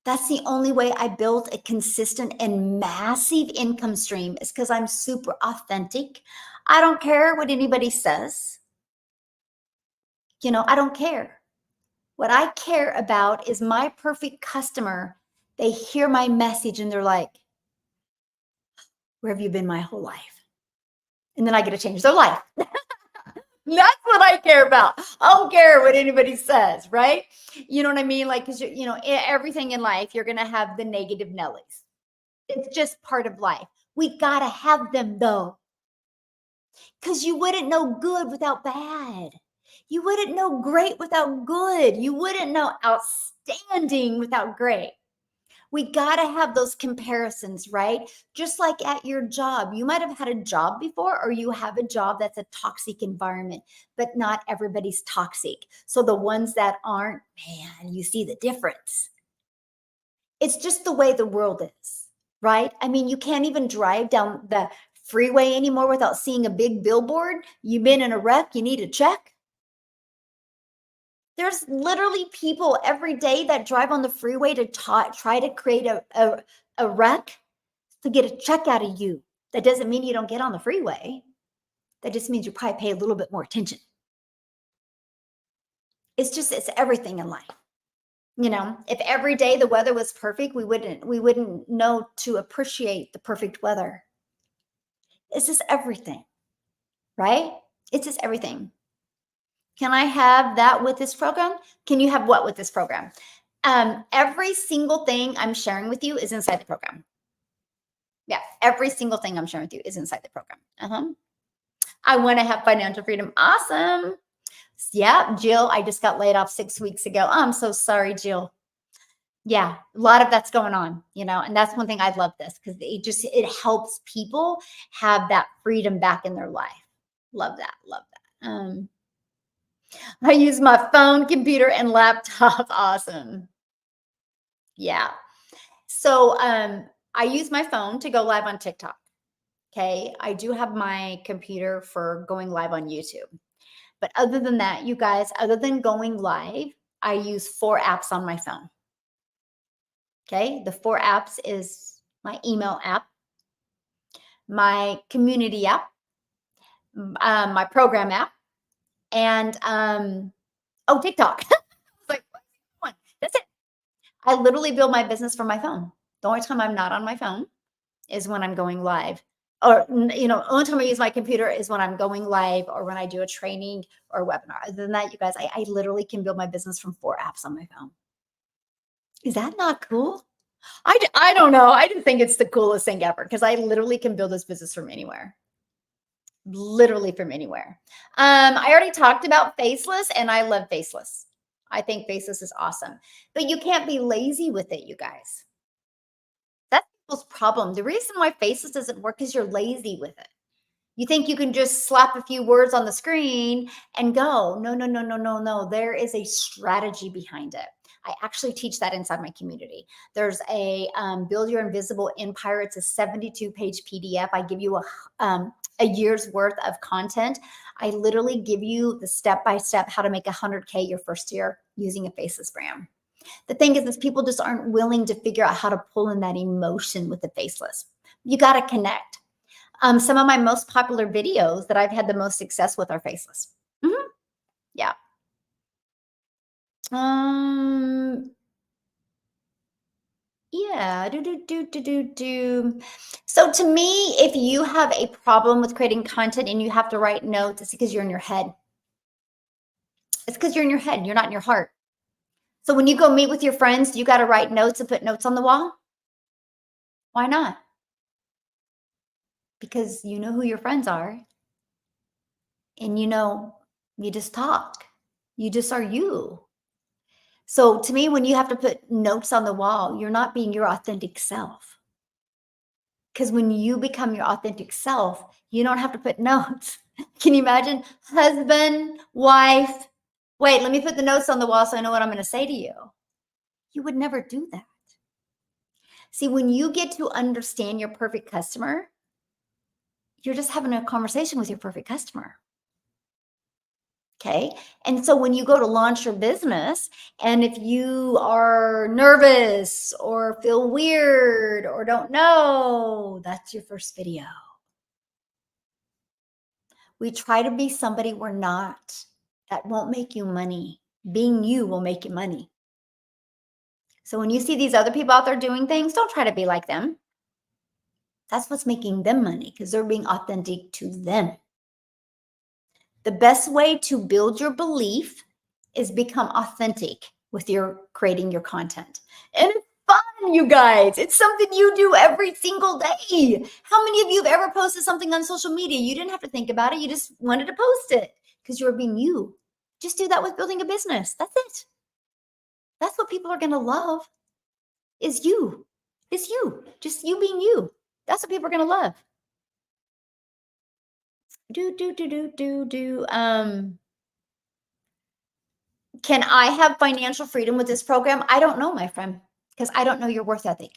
That's the only way I built a consistent and massive income stream is because I'm super authentic. I don't care what anybody says. I don't care. What I care about is my perfect customer. They hear my message and they're like, where have you been my whole life? And then I get to change their life. That's what I care about. I don't care what anybody says, right? You know what I mean? Like, because everything in life, you're gonna have the negative Nellies. It's just part of life. We gotta have them though, because you wouldn't know good without bad. You wouldn't know great without good. You wouldn't know outstanding without great. We got to have those comparisons, right? Just like at your job, you might have had a job before, or you have a job that's a toxic environment, but not everybody's toxic. So the ones that aren't, man, you see the difference. It's just the way the world is, right? I mean, you can't even drive down the freeway anymore without seeing a big billboard. You've been in a wreck, you need a check. There's literally people every day that drive on the freeway to try to create a wreck to get a check out of you. That doesn't mean you don't get on the freeway. That just means you probably pay a little bit more attention. It's everything in life. If every day the weather was perfect, we wouldn't know to appreciate the perfect weather. It's just everything, right? It's just everything. Can I have that with this program? Can you have what with this program? Every single thing I'm sharing with you is inside the program. Yeah, every single thing I'm sharing with you is inside the program. I want to have financial freedom. Awesome. Yeah, Jill, I just got laid off 6 weeks ago. Oh, I'm so sorry, Jill. Yeah, a lot of that's going on, and that's one thing I love this, because it helps people have that freedom back in their life. Love that. Love that. I use my phone, computer, and laptop. Awesome. Yeah. So I use my phone to go live on TikTok. Okay. I do have my computer for going live on YouTube. But other than that, you guys, other than going live, I use 4 apps on my phone. Okay. The 4 apps is my email app, my community app, my program app, and TikTok. It's like, one. That's it. I literally build my business from my phone. The only time I'm not on my phone is when I'm going live. Or, only time I use my computer is when I'm going live or when I do a training or a webinar. Other than that, you guys, I literally can build my business from 4 apps on my phone. Is that not cool? I don't know. I didn't think it's the coolest thing ever, because I literally can build this business from anywhere. Literally from anywhere. I already talked about Faceless, and I love Faceless. I think Faceless is awesome. But you can't be lazy with it, you guys. That's people's problem. The reason why Faceless doesn't work is you're lazy with it. You think you can just slap a few words on the screen and go. No, no, no, no, no, no. There is a strategy behind it. I actually teach that inside my community. There's a Build Your Invisible Empire. It's a 72-page PDF. I give you a year's worth of content. I literally give you the step-by-step how to make 100K your first year using a Faceless brand. The thing is people just aren't willing to figure out how to pull in that emotion with the Faceless. You got to connect. Some of my most popular videos that I've had the most success with are Faceless. Yeah. Yeah. So to me, if you have a problem with creating content and you have to write notes, it's because you're in your head. It's because you're in your head. You're not in your heart. So when you go meet with your friends, you got to write notes and put notes on the wall. Why not? Because you know who your friends are. And you just talk. You just are you. So to me, when you have to put notes on the wall, you're not being your authentic self. Because when you become your authentic self, you don't have to put notes. Can you imagine? Husband, wife, wait, let me put the notes on the wall so I know what I'm going to say to you. You would never do that. See, when you get to understand your perfect customer, you're just having a conversation with your perfect customer. Okay. And so when you go to launch your business, and if you are nervous or feel weird or don't know, that's your first video. We try to be somebody we're not. That won't make you money. Being you will make you money. So when you see these other people out there doing things, don't try to be like them. That's what's making them money, because they're being authentic to them. The best way to build your belief is become authentic with your creating your content. And it's fun, you guys. It's something you do every single day. How many of you have ever posted something on social media? You didn't have to think about it. You just wanted to post it because you were being you. Just do that with building a business. That's it. That's what people are going to love is you. It's you. Just you being you. That's what people are going to love. Can I have financial freedom with this program? I don't know, my friend, because I don't know your worth ethic.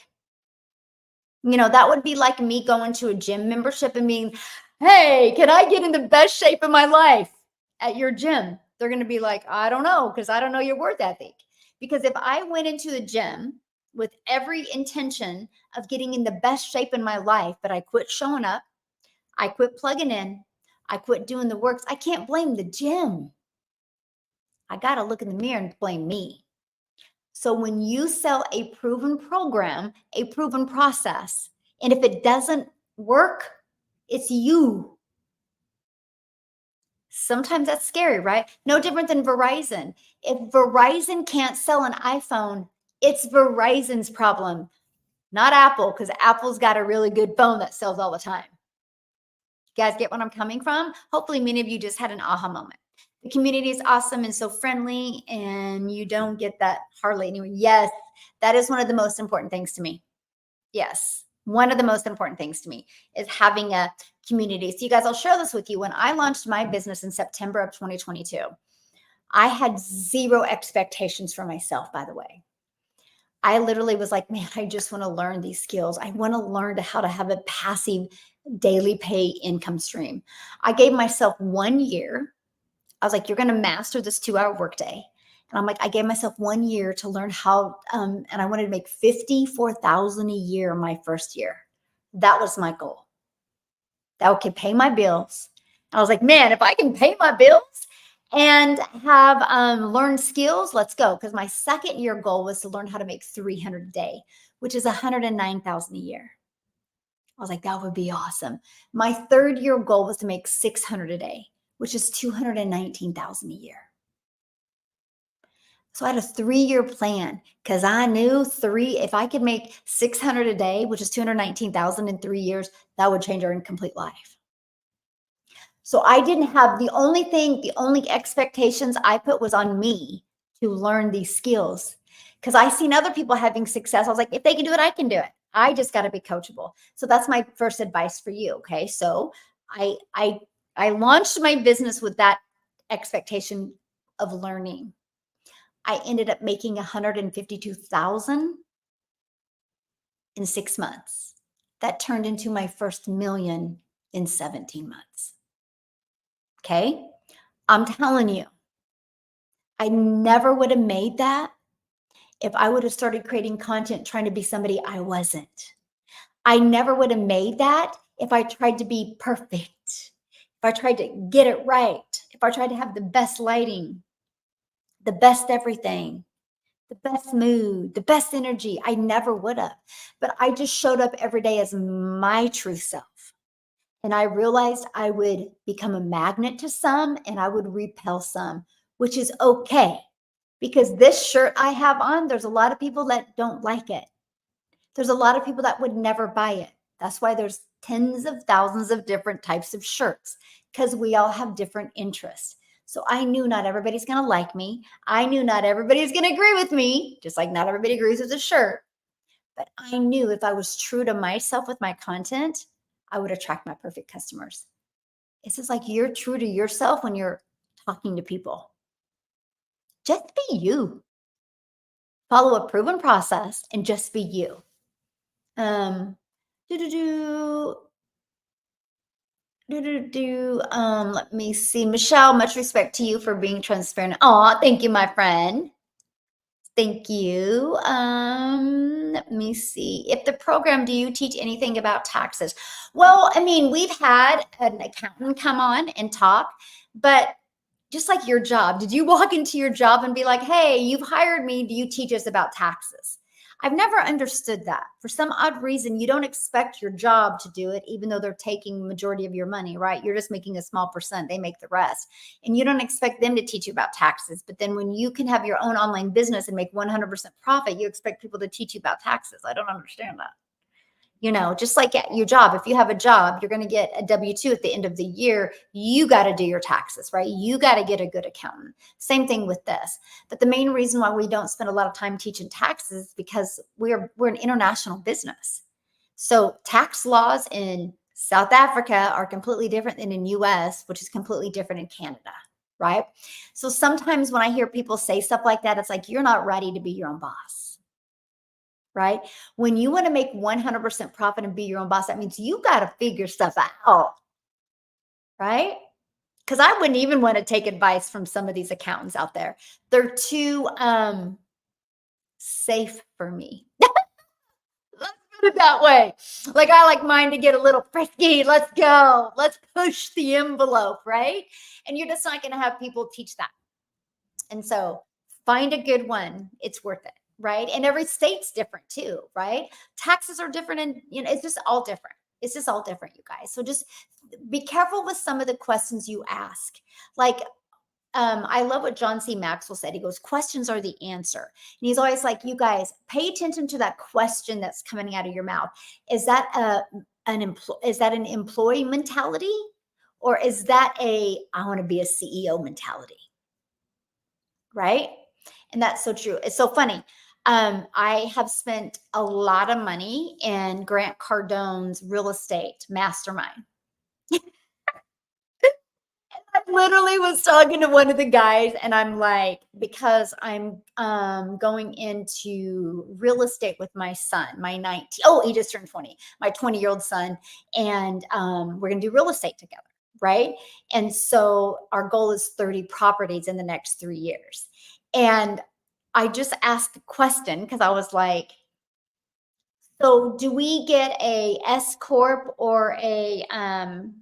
That would be like me going to a gym membership and being, hey, can I get in the best shape of my life at your gym? They're going to be like, I don't know, because I don't know your worth ethic. Because if I went into a gym with every intention of getting in the best shape in my life, but I quit showing up, I quit plugging in, I quit doing the works, I can't blame the gym. I got to look in the mirror and blame me. So when you sell a proven program, a proven process, and if it doesn't work, it's you. Sometimes that's scary, right? No different than Verizon. If Verizon can't sell an iPhone, it's Verizon's problem, not Apple, because Apple's got a really good phone that sells all the time. You guys get what I'm coming from? Hopefully, many of you just had an aha moment. The community is awesome and so friendly, and you don't get that hardly anywhere. Yes, that is one of the most important things to me. Yes, one of the most important things to me is having a community. So you guys, I'll share this with you. When I launched my business in September of 2022, I had zero expectations for myself, by the way. I literally was like, man, I just want to learn these skills. I want to learn how to have a passive daily pay income stream. I gave myself 1 year. I was like, you're going to master this 2-hour workday. And I'm like, I gave myself 1 year to learn how, and I wanted to make $54,000 a year my first year. That was my goal. That could pay my bills. I was like, man, if I can pay my bills and have learned skills, let's go. Because my second year goal was to learn how to make 300 a day, which is 109,000 a year. I was like, that would be awesome. My third year goal was to make 600 a day, which is 219,000 a year. So I had a 3-year plan because I knew if I could make 600 a day, which is 219,000 in 3 years, that would change our complete life. So I didn't have the only expectations I put was on me to learn these skills because I seen other people having success. I was like, if they can do it, I can do it. I just got to be coachable. So that's my first advice for you. Okay. So I launched my business with that expectation of learning. I ended up making 152,000 in 6 months. That turned into my first million in 17 months. Okay. I'm telling you, I never would have made that if I would have started creating content trying to be somebody I wasn't. I never would have made that if I tried to be perfect, if I tried to get it right, if I tried to have the best lighting, the best everything, the best mood, the best energy. I never would have. But I just showed up every day as my true self. And I realized I would become a magnet to some and I would repel some, which is okay. Because this shirt I have on, there's a lot of people that don't like it. There's a lot of people that would never buy it. That's why there's tens of thousands of different types of shirts, because we all have different interests. So I knew not everybody's going to like me. I knew not everybody's going to agree with me, just like not everybody agrees with the shirt. But I knew if I was true to myself with my content, I would attract my perfect customers. It's just like you're true to yourself when you're talking to people. Just be you. Follow a proven process and just be you. Let me see. Michelle, much respect to you for being transparent. Oh, thank you, my friend. Thank you. Let me see. If the program, do you teach anything about taxes? Well, I mean, we've had an accountant come on and talk, but just like your job, did you walk into your job and be like, hey, you've hired me, do you teach us about taxes? I've never understood that. For some odd reason, you don't expect your job to do it, even though they're taking majority of your money, right? You're just making a small percent. They make the rest. And you don't expect them to teach you about taxes. But then when you can have your own online business and make 100% profit, you expect people to teach you about taxes. I don't understand that. Just like at your job, if you have a job, you're going to get a W-2 at the end of the year. You got to do your taxes, right? You got to get a good accountant. Same thing with this. But the main reason why we don't spend a lot of time teaching taxes is because we're an international business. So tax laws in South Africa are completely different than in US, which is completely different in Canada, right? So sometimes when I hear people say stuff like that, it's like, you're not ready to be your own boss. Right? When you want to make 100% profit and be your own boss, that means you got to figure stuff out, right? Because I wouldn't even want to take advice from some of these accountants out there. They're too safe for me. Let's put it that way. Like I like mine to get a little frisky. Let's go. Let's push the envelope, right? And you're just not going to have people teach that. And so find a good one. It's worth it. Right. And every state's different too. Right. Taxes are different. And, it's just all different. It's just all different, you guys. So just be careful with some of the questions you ask. Like, I love what John C. Maxwell said. He goes, questions are the answer. And he's always like, you guys pay attention to that question that's coming out of your mouth. Is that an employee mentality? Or is that I want to be a CEO mentality? Right. And that's so true. It's so funny. I have spent a lot of money in Grant Cardone's real estate mastermind. I literally was talking to one of the guys and I'm like, because I'm going into real estate with my son, he just turned 20, my 20-year-old son. And we're going to do real estate together. Right. And so our goal is 30 properties in the next 3 years. And I just asked a question because I was like, so do we get a S corp or an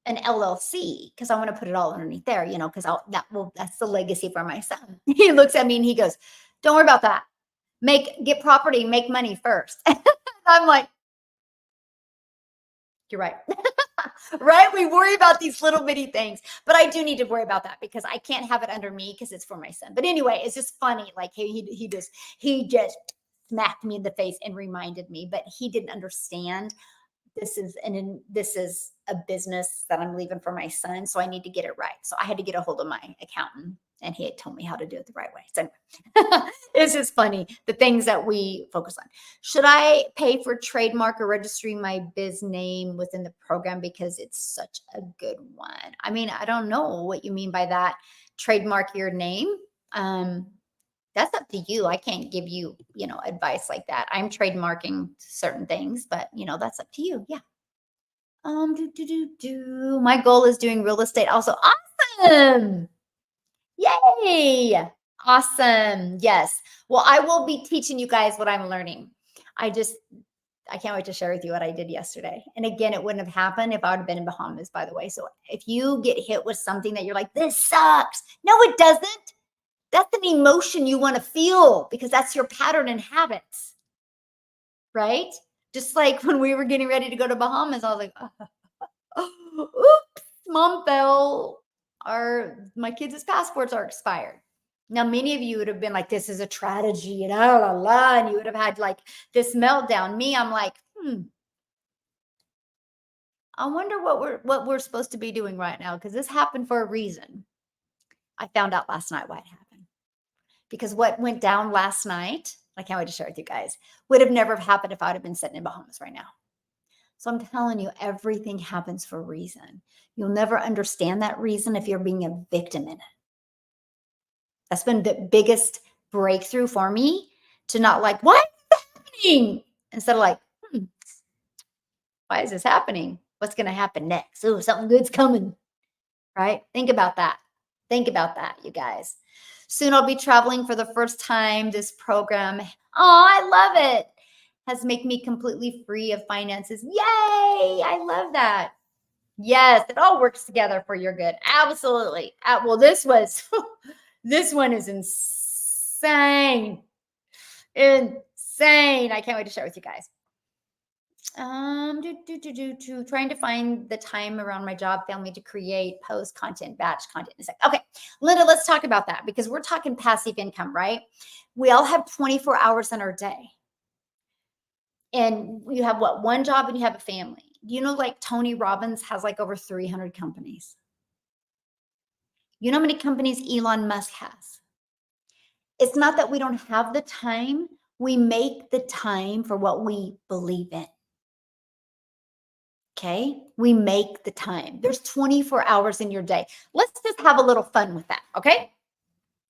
LLC? Because I want to put it all underneath there, because that's the legacy for my son. He looks at me and he goes, don't worry about that. Get property, make money first. I'm like, you're right. Right? We worry about these little bitty things, but I do need to worry about that because I can't have it under me because it's for my son. But anyway, it's just funny. Like he just smacked me in the face and reminded me, but he didn't understand this is a business that I'm leaving for my son. So I need to get it right. So I had to get a hold of my accountant and he had told me how to do it the right way. So it's just funny, the things that we focus on. Should I pay for trademark or registering my biz name within the program because it's such a good one? I mean, I don't know what you mean by that. Trademark your name. That's up to you. I can't give you, advice like that. I'm trademarking certain things, but that's up to you. Yeah. My goal is doing real estate also. Awesome. Yay. Awesome. Yes. Well, I will be teaching you guys what I'm learning. I can't wait to share with you what I did yesterday. And again, it wouldn't have happened if I would have been in Bahamas, by the way. So if you get hit with something that you're like, this sucks. No, it doesn't. That's an emotion you want to feel because that's your pattern and habits, right? Just like when we were getting ready to go to Bahamas, I was like, oops, mom fell. My kids' passports are expired. Now, many of you would have been like, this is a tragedy and and you would have had like this meltdown. Me, I'm like, I wonder what we're supposed to be doing right now because this happened for a reason. I found out last night why it happened. Because what went down last night, I can't wait to share with you guys, would have never happened if I would have been sitting in Bahamas right now. So I'm telling you, everything happens for a reason. You'll never understand that reason if you're being a victim in it. That's been the biggest breakthrough for me to not like, what is happening? Instead of like, why is this happening? What's going to happen next? Oh, something good's coming, right? Think about that. Think about that, you guys. Soon I'll be traveling for the first time. This program, I love it, has made me completely free of finances. Yay! I love that. Yes, it all works together for your good. Absolutely. Well, this one is insane. Insane. insane. I can't wait to share with you guys. Trying to find the time around my job, family to create, post content, batch content. Okay, Linda, let's talk about that because we're talking passive income, right? We all have 24 hours in our day. And you have what, one job and you have a family. You know, like Tony Robbins has like over 300 companies. You know how many companies Elon Musk has? It's not that we don't have the time. We make the time for what we believe in. Okay. We make the time. There's 24 hours in your day. Let's just have a little fun with that. Okay.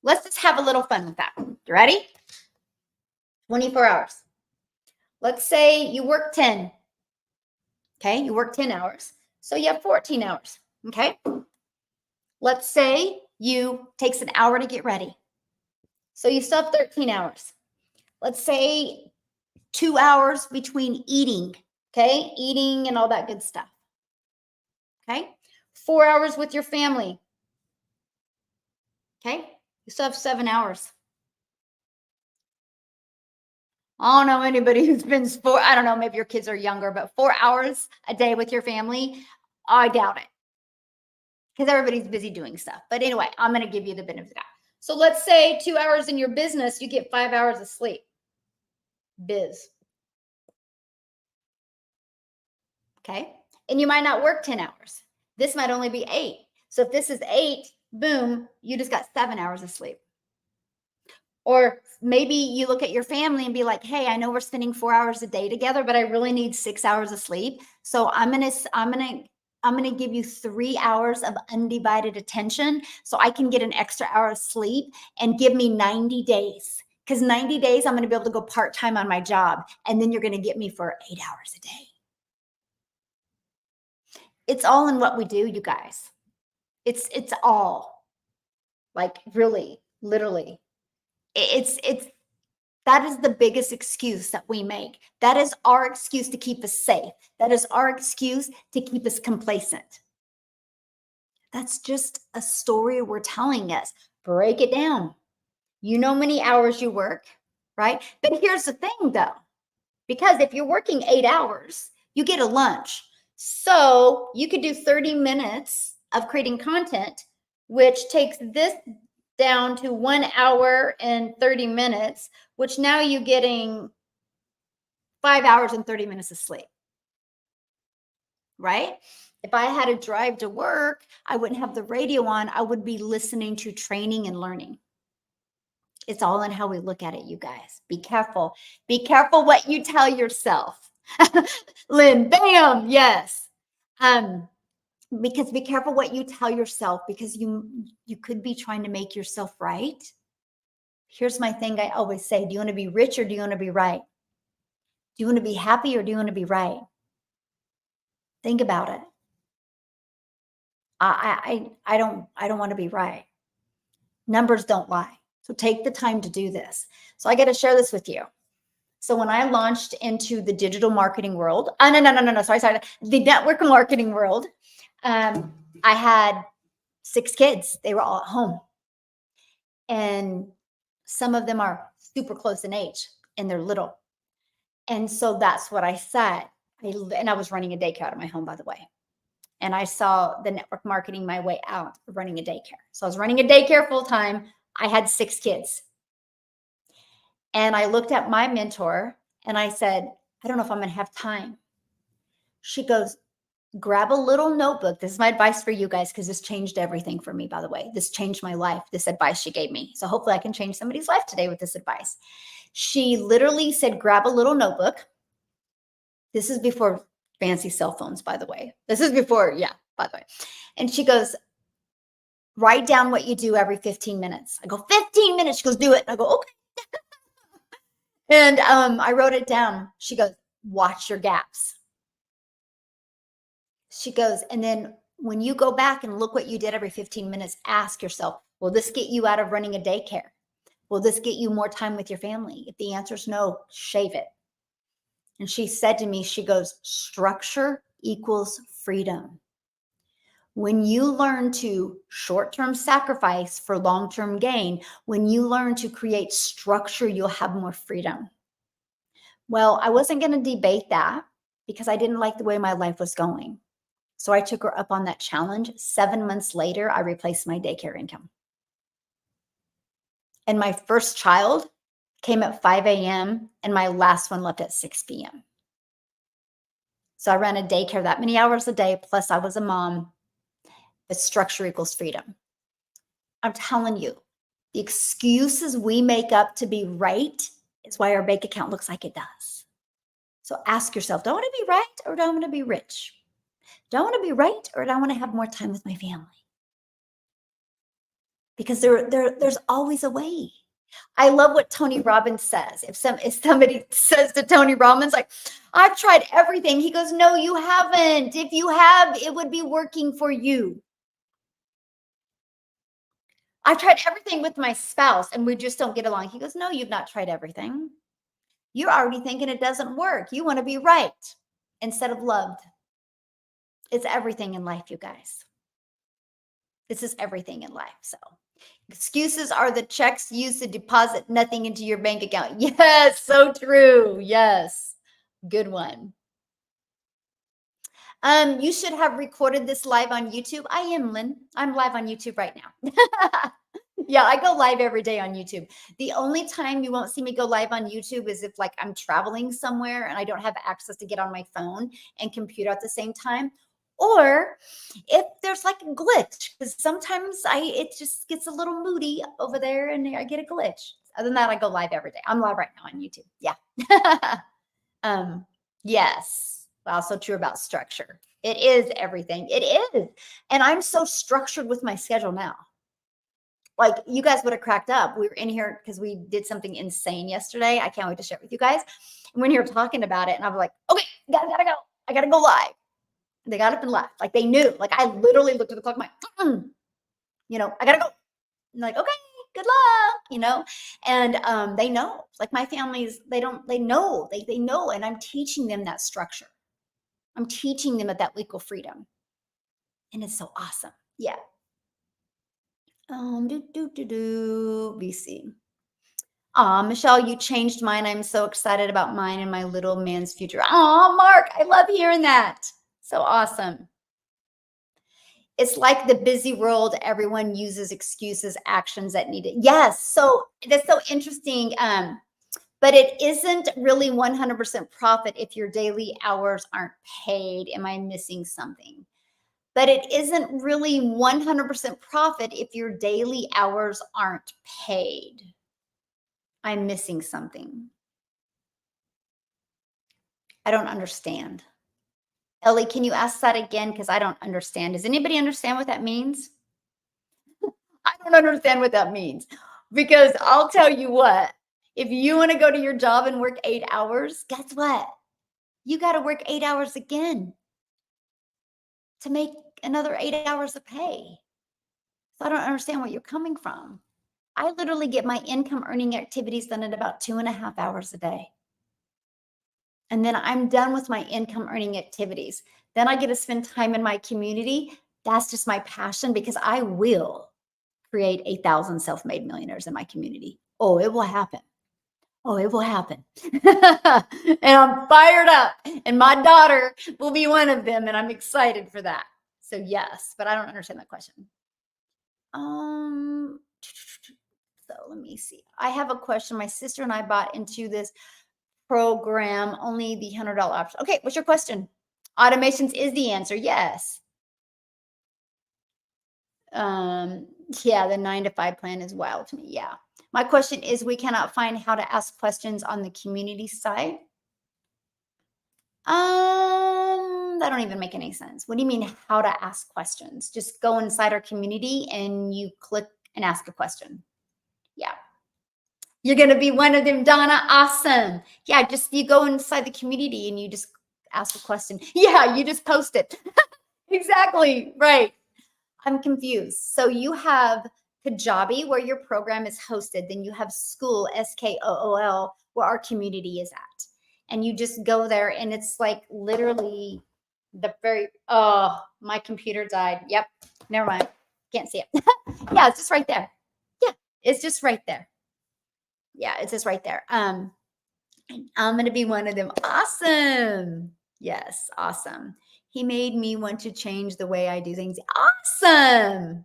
Let's just have a little fun with that. You ready? 24 hours. Let's say you work 10. Okay. You work 10 hours. So you have 14 hours. Okay. Let's say you takes an hour to get ready. So you still have 13 hours. Let's say 2 hours between eating. Okay. Eating and all that good stuff. Okay. 4 hours with your family. Okay. You still have 7 hours. I don't know anybody who spends I don't know, maybe your kids are younger, but 4 hours a day with your family, I doubt it. Because everybody's busy doing stuff. But anyway, I'm going to give you the benefit of that. So let's say 2 hours in your business, you get 5 hours of sleep. Biz. Okay. And you might not work 10 hours. This might only be 8. So if this is 8, boom, you just got 7 hours of sleep. Or maybe you look at your family and be like, hey, I know we're spending 4 hours a day together, but I really need 6 hours of sleep. So I'm gonna give you 3 hours of undivided attention so I can get an extra hour of sleep and give me 90 days. Because 90 days, I'm gonna be able to go part-time on my job. And then you're gonna get me for 8 hours a day. It's all in what we do, you guys. It's all, like, really, literally. It's that is the biggest excuse that we make. That is our excuse to keep us safe. That is our excuse to keep us complacent. That's just a story we're telling us. Break it down. You know how many hours you work, right? But here's the thing though, because if you're working 8 hours, you get a lunch. So you could do 30 minutes of creating content, which takes this down to 1 hour and 30 minutes, which now you're getting 5 hours and 30 minutes of sleep, right? If I had to drive to work, I wouldn't have the radio on. I would be listening to training and learning. It's all in how we look at it, you guys. Be careful. Be careful what you tell yourself. Lynn, bam, yes. Because be careful what you tell yourself, because you could be trying to make yourself right. Here's my thing I always say. Do you want to be rich or do you want to be right? Do you want to be happy or do you want to be right? Think about it. I don't want to be right. Numbers don't lie. So take the time to do this. So I got to share this with you. So when I launched into the digital marketing world, no, sorry, the network marketing world, I had 6 kids. They were all at home. And some of them are super close in age and they're little. And so that's what I said. And I was running a daycare out of my home, by the way. And I saw the network marketing my way out of running a daycare. So I was running a daycare full time. I had 6 kids. And I looked at my mentor and I said, I don't know if I'm going to have time. She goes, grab a little notebook. This is my advice for you guys, because this changed everything for me, by the way. This changed my life, this advice she gave me. So hopefully I can change somebody's life today with this advice. She literally said, grab a little notebook. This is before fancy cell phones, by the way. This is before, yeah, by the way. And she goes, write down what you do every 15 minutes. I go, 15 minutes? She goes, do it. And I go, okay. And I wrote it down. She goes, watch your gaps. She goes, and then when you go back and look what you did every 15 minutes, ask yourself, will this get you out of running a daycare? Will this get you more time with your family? If the answer is no, shave it. And she said to me, she goes, structure equals freedom. When you learn to short-term sacrifice for long-term gain, when you learn to create structure, you'll have more freedom. Well, I wasn't going to debate that because I didn't like the way my life was going. So I took her up on that challenge. 7 months later, I replaced my daycare income. And my first child came at 5 a.m. and my last one left at 6 p.m. So I ran a daycare that many hours a day, plus I was a mom. The structure equals freedom. I'm telling you, the excuses we make up to be right is why our bank account looks like it does. So ask yourself, do I want to be right or do I want to be rich? Do I want to be right or do I want to have more time with my family? Because there's always a way. I love what Tony Robbins says. If somebody says to Tony Robbins, like, I've tried everything, he goes, no, you haven't. If you have, it would be working for you. I've tried everything with my spouse and we just don't get along. He goes, no, you've not tried everything. You're already thinking it doesn't work. You want to be right instead of loved. It's everything in life, you guys. This is everything in life. So excuses are the checks used to deposit nothing into your bank account. Yes, so true. Yes. Good one. You should have recorded this live on YouTube. I am, Lynn. I'm live on YouTube right now. Yeah, I go live every day on YouTube. The only time you won't see me go live on YouTube is if like I'm traveling somewhere and I don't have access to get on my phone and computer at the same time. Or if there's like a glitch, because sometimes it just gets a little moody over there and I get a glitch. Other than that, I go live every day. I'm live right now on YouTube. Yeah. Yes. Also true about structure. It is everything. It is. And I'm so structured with my schedule now. Like you guys would have cracked up. We were in here because we did something insane yesterday. I can't wait to share it with you guys. And when you're talking about it, and I was like, okay, gotta go. I gotta go live. They got up and left. Like they knew. Like I literally looked at the clock. I'm like, I gotta go. And like, okay, good luck, And they know. Like my family's, they know. They know. And I'm teaching them that structure. I'm teaching them that equal freedom. And it's so awesome. Yeah. VC. Michelle, you changed mine. I'm so excited about mine and my little man's future. Mark, I love hearing that. So awesome. It's like the busy world. Everyone uses excuses, actions that need it. Yes. So that's so interesting. But it isn't really 100% profit if your daily hours aren't paid. Am I missing something? But it isn't really 100% profit if your daily hours aren't paid. I'm missing something. I don't understand. Ellie, can you ask that again? Because I don't understand. Does anybody understand what that means? I don't understand what that means. Because I'll tell you what, if you want to go to your job and work 8 hours, guess what? You got to work 8 hours again to make another 8 hours of pay. So I don't understand where you're coming from. I literally get my income earning activities done at about 2.5 hours a day. And then I'm done with my income earning activities. Then I get to spend time in my community. That's just my passion because I will create 1,000 self-made millionaires in my community. Oh, it will happen. Oh, it will happen. And I'm fired up. And my daughter will be one of them. And I'm excited for that. So yes, but I don't understand that question. So let me see. I have a question. My sister and I bought into this program, only the $100 option. Okay, what's your question? Automations is the answer. Yes. Yeah, the 9-to-5 plan is wild to me. Yeah. My question is, we cannot find how to ask questions on the community site. That don't even make any sense. What do you mean how to ask questions? Just go inside our community and you click and ask a question. Yeah. You're going to be one of them, Donna. Awesome. Yeah, just you go inside the community and you just ask a question. Yeah, you just post it. Exactly. Right. I'm confused. So you have Kajabi, where your program is hosted. Then you have School, SKOOL, where our community is at. And you just go there and it's like literally my computer died. Yep. Never mind. Can't see it. Yeah, it's just right there. Yeah, it's just right there. Yeah, it's just right there. I'm going to be one of them. Awesome. Yes, awesome. He made me want to change the way I do things. Awesome.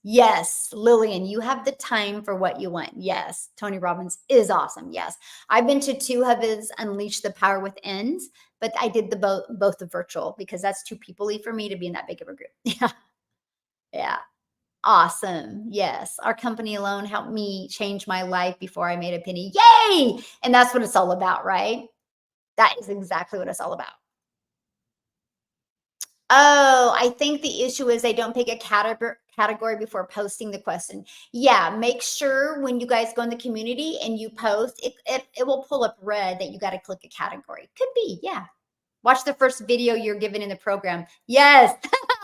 Yes, Lillian, you have the time for what you want. Yes, Tony Robbins is awesome. Yes, I've been to two of his Unleash the Power Within's, but I did the both the virtual because that's too people-y for me to be in that big of a group. Yeah, yeah, awesome. Yes, our company alone helped me change my life before I made a penny. Yay! And that's what it's all about, right? That is exactly what it's all about. Oh, I think the issue is they don't pick a category before posting the question. Yeah, make sure when you guys go in the community and you post, it will pull up red that you got to click a category. Could be, yeah. Watch the first video you're given in the program. Yes,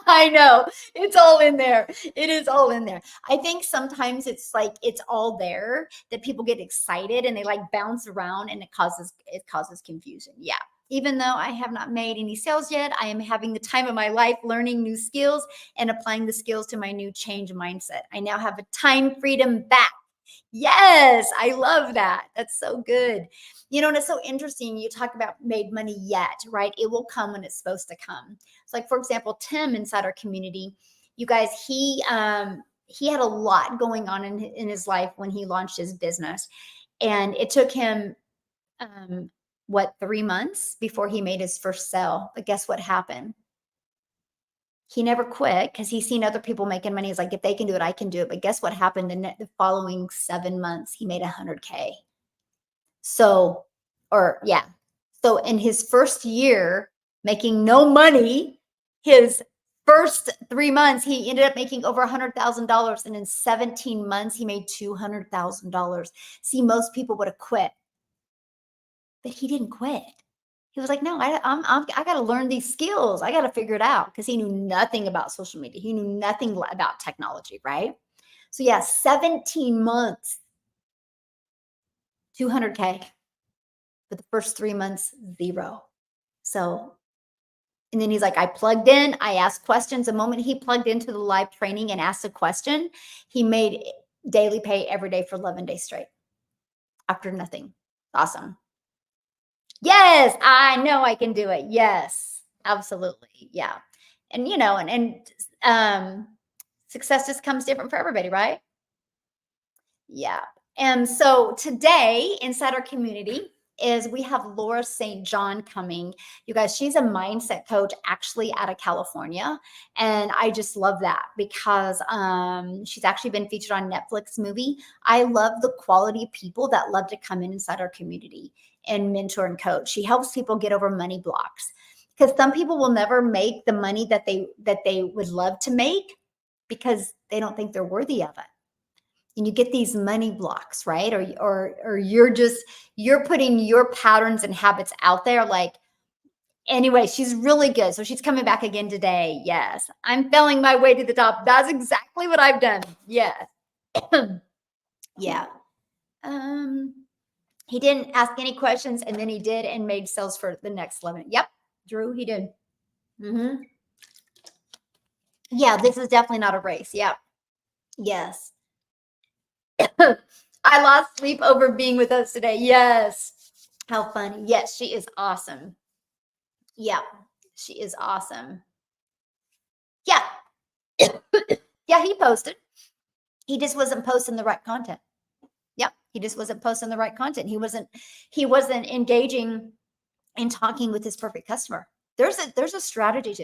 I know. It's all in there. It is all in there. I think sometimes it's like it's all there that people get excited and they like bounce around and it causes confusion. Yeah. Even though I have not made any sales yet, I am having the time of my life learning new skills and applying the skills to my new change mindset. I now have a time freedom back. Yes, I love that. That's so good. And it's so interesting. You talk about made money yet, right? It will come when it's supposed to come. It's like, for example, Tim inside our community, you guys, he had a lot going on in his life when he launched his business. And it took him what, 3 months before he made his first sale. But guess what happened? He never quit because he's seen other people making money. He's like, if they can do it, I can do it. But guess what happened? In the following 7 months, he made 100K. So, or yeah. So in his first year making no money, his first 3 months, he ended up making over $100,000. And in 17 months, he made $200,000. See, most people would have quit, but he didn't quit. He was like, no, I got to learn these skills. I got to figure it out because he knew nothing about social media. He knew nothing about technology, right? So yeah, 17 months, 200K. For the first 3 months, zero. So, and then he's like, I plugged in, I asked questions. The moment he plugged into the live training and asked a question, he made daily pay every day for 11 days straight after nothing. Awesome. Yes, I know I can do it. Yes, absolutely. Yeah. And success just comes different for everybody, right? Yeah. And so today inside our community is we have Laura St. John coming. You guys, she's a mindset coach actually out of California. And I just love that because she's actually been featured on Netflix movie. I love the quality people that love to come inside our community and mentor and coach. She helps people get over money blocks because some people will never make the money that they would love to make because they don't think they're worthy of it, and you get these money blocks, right? Or you're putting your patterns and habits out there. Like, anyway, she's really good. So she's coming back again today. Yes. I'm failing my way to the top. That's exactly what I've done. Yes. Yeah. Um, he didn't ask any questions and then he did and made sales for the next 11. Yep. Drew, he did. Yeah, this is definitely not a race. Yep. Yes. I lost sleep over being with us today. Yes. How funny. Yes, she is awesome. Yeah, she is awesome. Yeah. Yeah, he posted. He just wasn't posting the right content. Yep. He just wasn't posting the right content. He wasn't engaging and talking with his perfect customer. There's a strategy to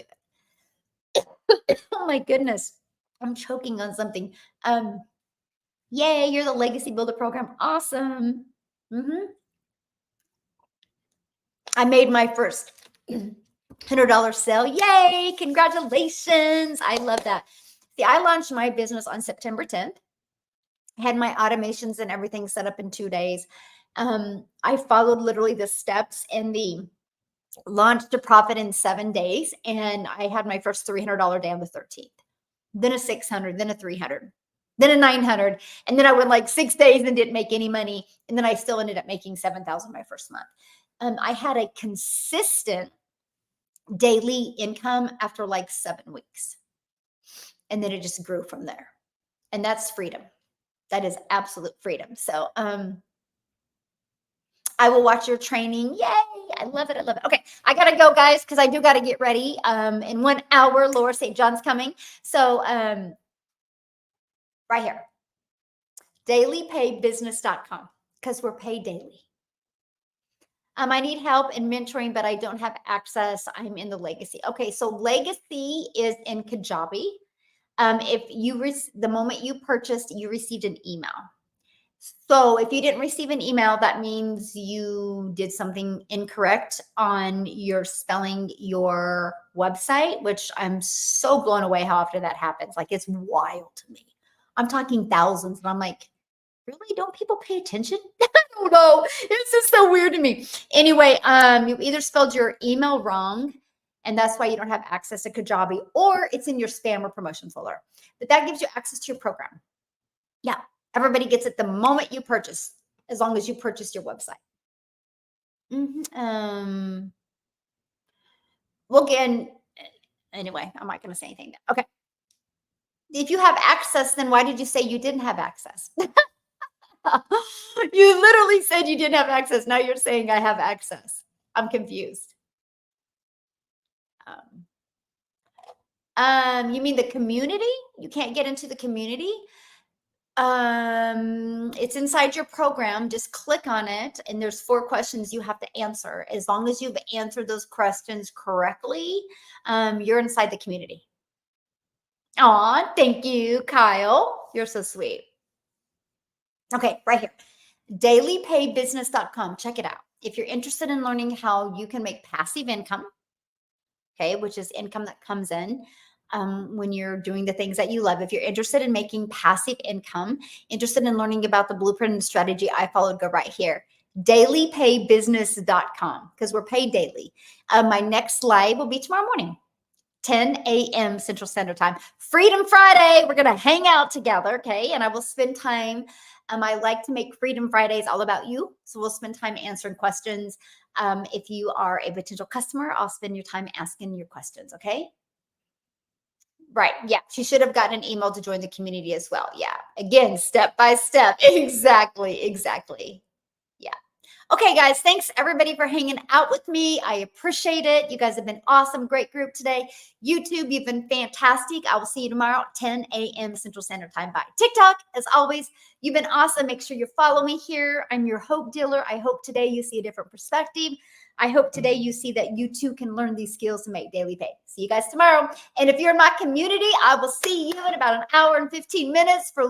it. Oh my goodness. I'm choking on something. Yay, you're the Legacy Builder program. Awesome. I made my first $100 sale. Yay, congratulations. I love that. See, I launched my business on September 10th. I had my automations and everything set up in 2 days. I followed literally the steps in the launch to profit in 7 days. And I had my first $300 day on the 13th, then a 600, then a 300, then a 900. And then I went like 6 days and didn't make any money. And then I still ended up making 7,000 my first month. I had a consistent daily income after like 7 weeks. And then it just grew from there. And that's freedom. That is absolute freedom. So, I will watch your training. Yay. I love it. I love it. Okay. I got to go, guys, because I do got to get ready. In 1 hour, Laura St. John's coming. So right here, dailypaybusiness.com, because we're paid daily. I need help in mentoring, but I don't have access. I'm in the legacy. Okay. So legacy is in Kajabi. If you, the moment you purchased, you received an email. So if you didn't receive an email, that means you did something incorrect on your spelling your website, which I'm so blown away how often that happens. Like, it's wild to me. I'm talking thousands, and I'm like, really? Don't people pay attention? I don't know. It's just so weird to me. Anyway, you either spelled your email wrong, and that's why you don't have access to Kajabi, or it's in your spam or promotion folder. But that gives you access to your program. Yeah. Everybody gets it the moment you purchase, as long as you purchase your website. Well, again, anyway, I'm not going to say anything now. Okay. If you have access, then why did you say you didn't have access? You literally said you didn't have access. Now you're saying I have access. I'm confused. You mean the community? You can't get into the community? It's inside your program. Just click on it, and there's 4 questions you have to answer. As long as you've answered those questions correctly, you're inside the community. Aw, thank you, Kyle. You're so sweet. Okay, right here. Dailypaybusiness.com. Check it out. If you're interested in learning how you can make passive income, okay, which is income that comes in when you're doing the things that you love. If you're interested in making passive income, interested in learning about the blueprint and strategy I followed, go right here. Dailypaybusiness.com, because we're paid daily. My next live will be tomorrow morning, 10 a.m. Central Standard Time. Freedom Friday. We're going to hang out together, okay? And I will spend time. I like to make Freedom Fridays all about you. So we'll spend time answering questions. If you are a potential customer, I'll spend your time asking your questions, okay? Right. Yeah. She should have gotten an email to join the community as well. Yeah. Again, step by step. Exactly. Exactly. Yeah. Okay, guys, thanks everybody for hanging out with me. I appreciate it. You guys have been awesome. Great group today. YouTube, you've been fantastic. I will see you tomorrow at 10 a.m. Central Standard Time. Bye. TikTok, as always, you've been awesome. Make sure you follow me here. I'm your hope dealer. I hope today you see a different perspective. I hope today you see that you too can learn these skills to make daily pay. See you guys tomorrow. And if you're in my community, I will see you in about 1 hour and 15 minutes for